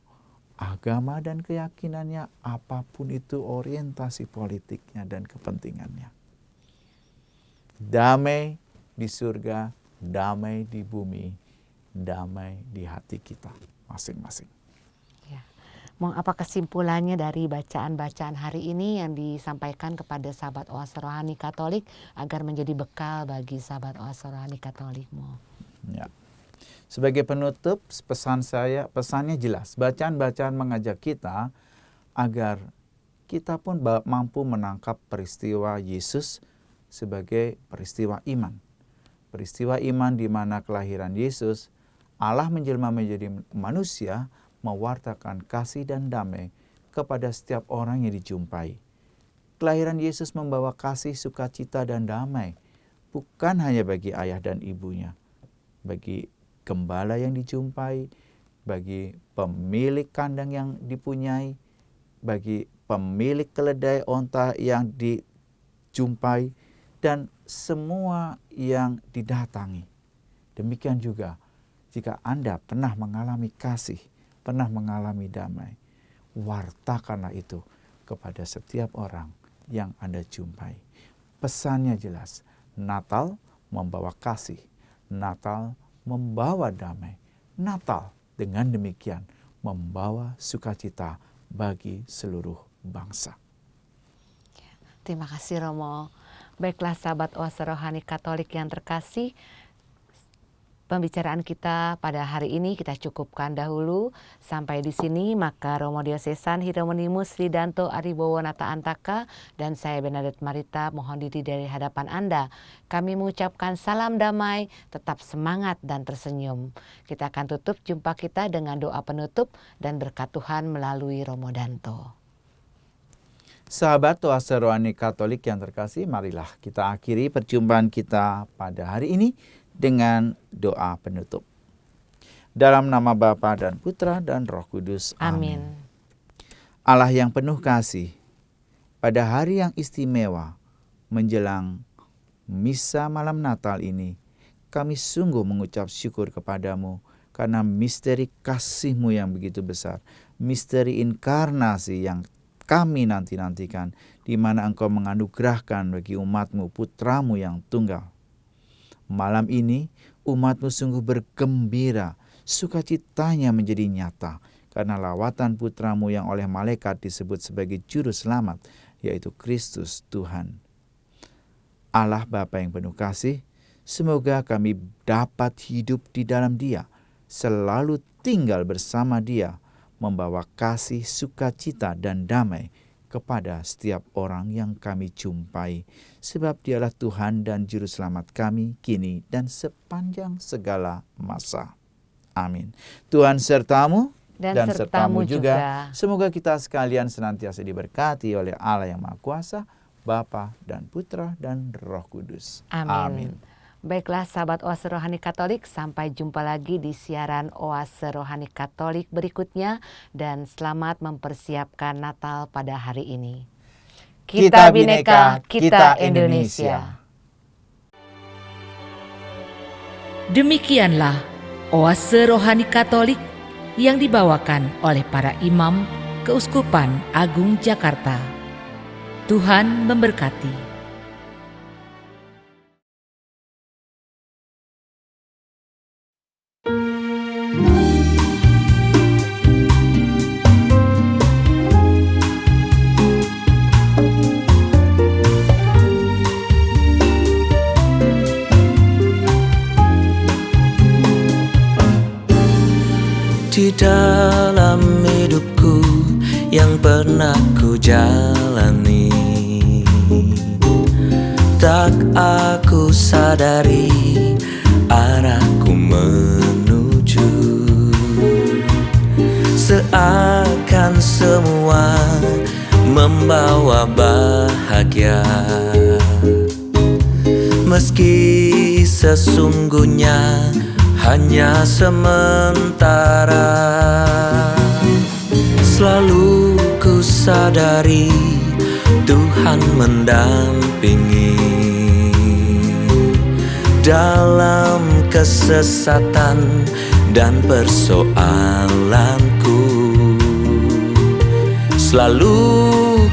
agama dan keyakinannya, apapun itu orientasi politiknya dan kepentingannya. Damai di surga, damai di bumi, damai di hati kita masing-masing. Ya. Apa kesimpulannya dari bacaan-bacaan hari ini yang disampaikan kepada sahabat Oase Rohani Katolik agar menjadi bekal bagi sahabat Oase Rohani Katolikmu? Ya. Sebagai penutup, pesannya jelas. Bacaan-bacaan mengajak kita agar kita pun mampu menangkap peristiwa Yesus sebagai peristiwa iman. Peristiwa iman di mana kelahiran Yesus, Allah menjelma menjadi manusia, mewartakan kasih dan damai kepada setiap orang yang dijumpai. Kelahiran Yesus membawa kasih, sukacita, dan damai, bukan hanya bagi ayah dan ibunya, bagi gembala yang dijumpai, bagi pemilik kandang yang dipunyai, bagi pemilik keledai onta yang dijumpai, dan semua yang didatangi. Demikian juga jika Anda pernah mengalami kasih, pernah mengalami damai, wartakanlah itu kepada setiap orang yang Anda jumpai. Pesannya jelas, Natal membawa kasih, Natal membawa damai, Natal dengan demikian membawa sukacita bagi seluruh bangsa. Terima kasih Romo. Baiklah sahabat Oase Rohani Katolik yang terkasih, pembicaraan kita pada hari ini kita cukupkan dahulu sampai di sini. Maka Romo Diosesan Hieronymus Ridanto Aribowo Nata Antaka dan saya Bernadette Marita mohon diri dari hadapan Anda. Kami mengucapkan salam damai, tetap semangat dan tersenyum. Kita akan tutup jumpa kita dengan doa penutup dan berkat Tuhan melalui Romo Danto. Sahabat Oase Rohani Katolik yang terkasih, marilah kita akhiri perjumpaan kita pada hari ini dengan doa penutup. Dalam nama Bapa dan Putra dan Roh Kudus. Amin. Allah yang penuh kasih, pada hari yang istimewa menjelang misa malam Natal ini, kami sungguh mengucap syukur kepadamu karena misteri kasih-Mu yang begitu besar, misteri inkarnasi yang kami nanti-nantikan, di mana Engkau menganugerahkan bagi umat-Mu putra-Mu yang tunggal. Malam ini umat-Mu sungguh bergembira, sukacitanya menjadi nyata karena lawatan putra-Mu yang oleh malaikat disebut sebagai juru selamat, yaitu Kristus Tuhan. Allah Bapa yang penuh kasih, semoga kami dapat hidup di dalam Dia, selalu tinggal bersama Dia, membawa kasih, sukacita, dan damai kepada setiap orang yang kami jumpai. Sebab Dialah Tuhan dan Juru Selamat kami, kini dan sepanjang segala masa. Amin. Tuhan sertamu dan sertamu juga. Semoga kita sekalian senantiasa diberkati oleh Allah yang Maha Kuasa, Bapa dan Putra dan Roh Kudus. Amin. Baiklah sahabat Oase Rohani Katolik, sampai jumpa lagi di siaran Oase Rohani Katolik berikutnya dan selamat mempersiapkan Natal pada hari ini. Kita Bhinneka, kita Indonesia. Demikianlah Oase Rohani Katolik yang dibawakan oleh para imam Keuskupan Agung Jakarta. Tuhan memberkati. di dalam hidupku yang pernah ku jalani. Tak aku sadari arahku menuju, seakan semua membawa bahagia, meski sesungguhnya hanya sementara. Selalu ku sadari Tuhan mendampingi dalam kesesatan dan persoalanku. Selalu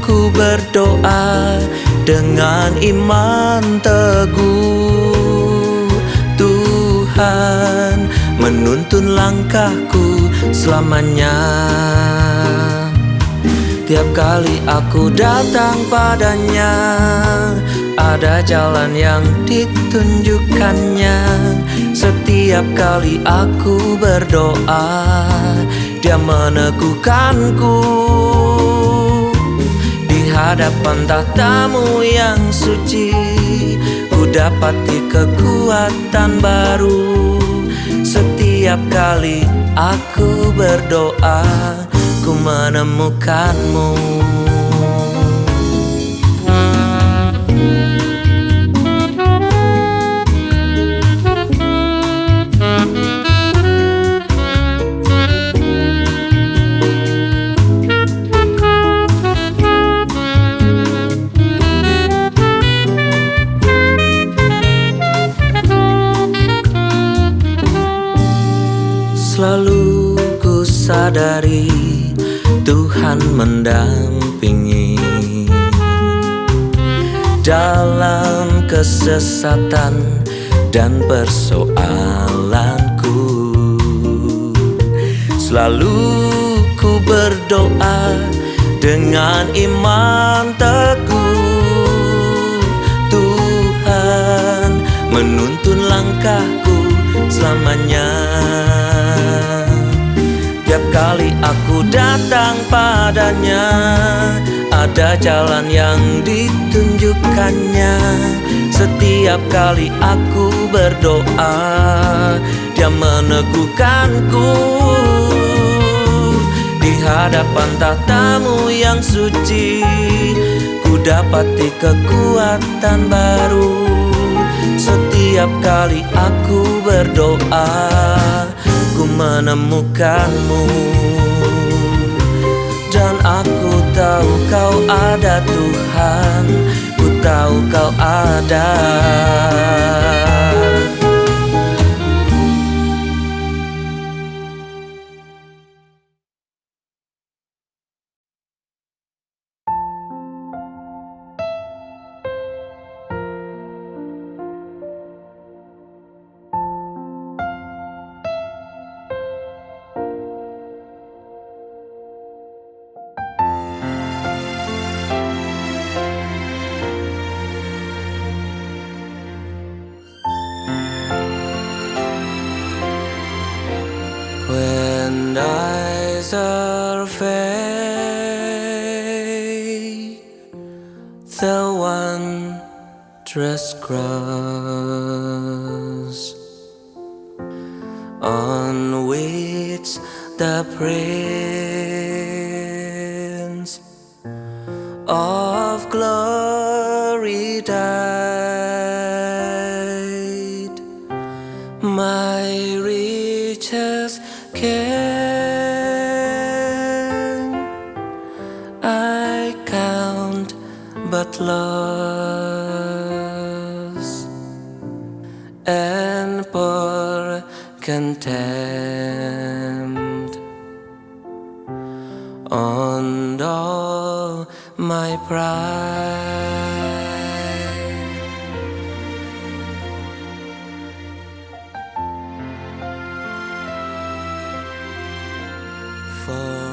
ku berdoa dengan iman teguh, Tuhan menuntun langkahku selamanya. Tiap kali aku datang padanya, ada jalan yang ditunjukkannya. Setiap kali aku berdoa, Dia meneguhkanku. Di hadapan tahta-Mu yang suci, ku dapati kekuatan baru. Setiap kali aku berdoa, ku menemukan-Mu. Selalu ku sadari Tuhan mendampingi dalam kesesatan dan persoalanku. Selalu ku berdoa dengan iman teguh, Tuhan menuntun langkahku selamanya. Tiap kali aku datang padanya, ada jalan yang ditunjukkannya. Setiap kali aku berdoa, Dia meneguhkanku. Di hadapan tahta-Mu yang suci, ku dapati kekuatan baru. Setiap kali aku berdoa, ku menemukan-Mu. Dan aku tahu Kau ada Tuhan, ku tahu Kau ada. When I survey the wondrous cross on which the Prince of Glory died, my riches can I count but loss, and pour contempt on all my pride. For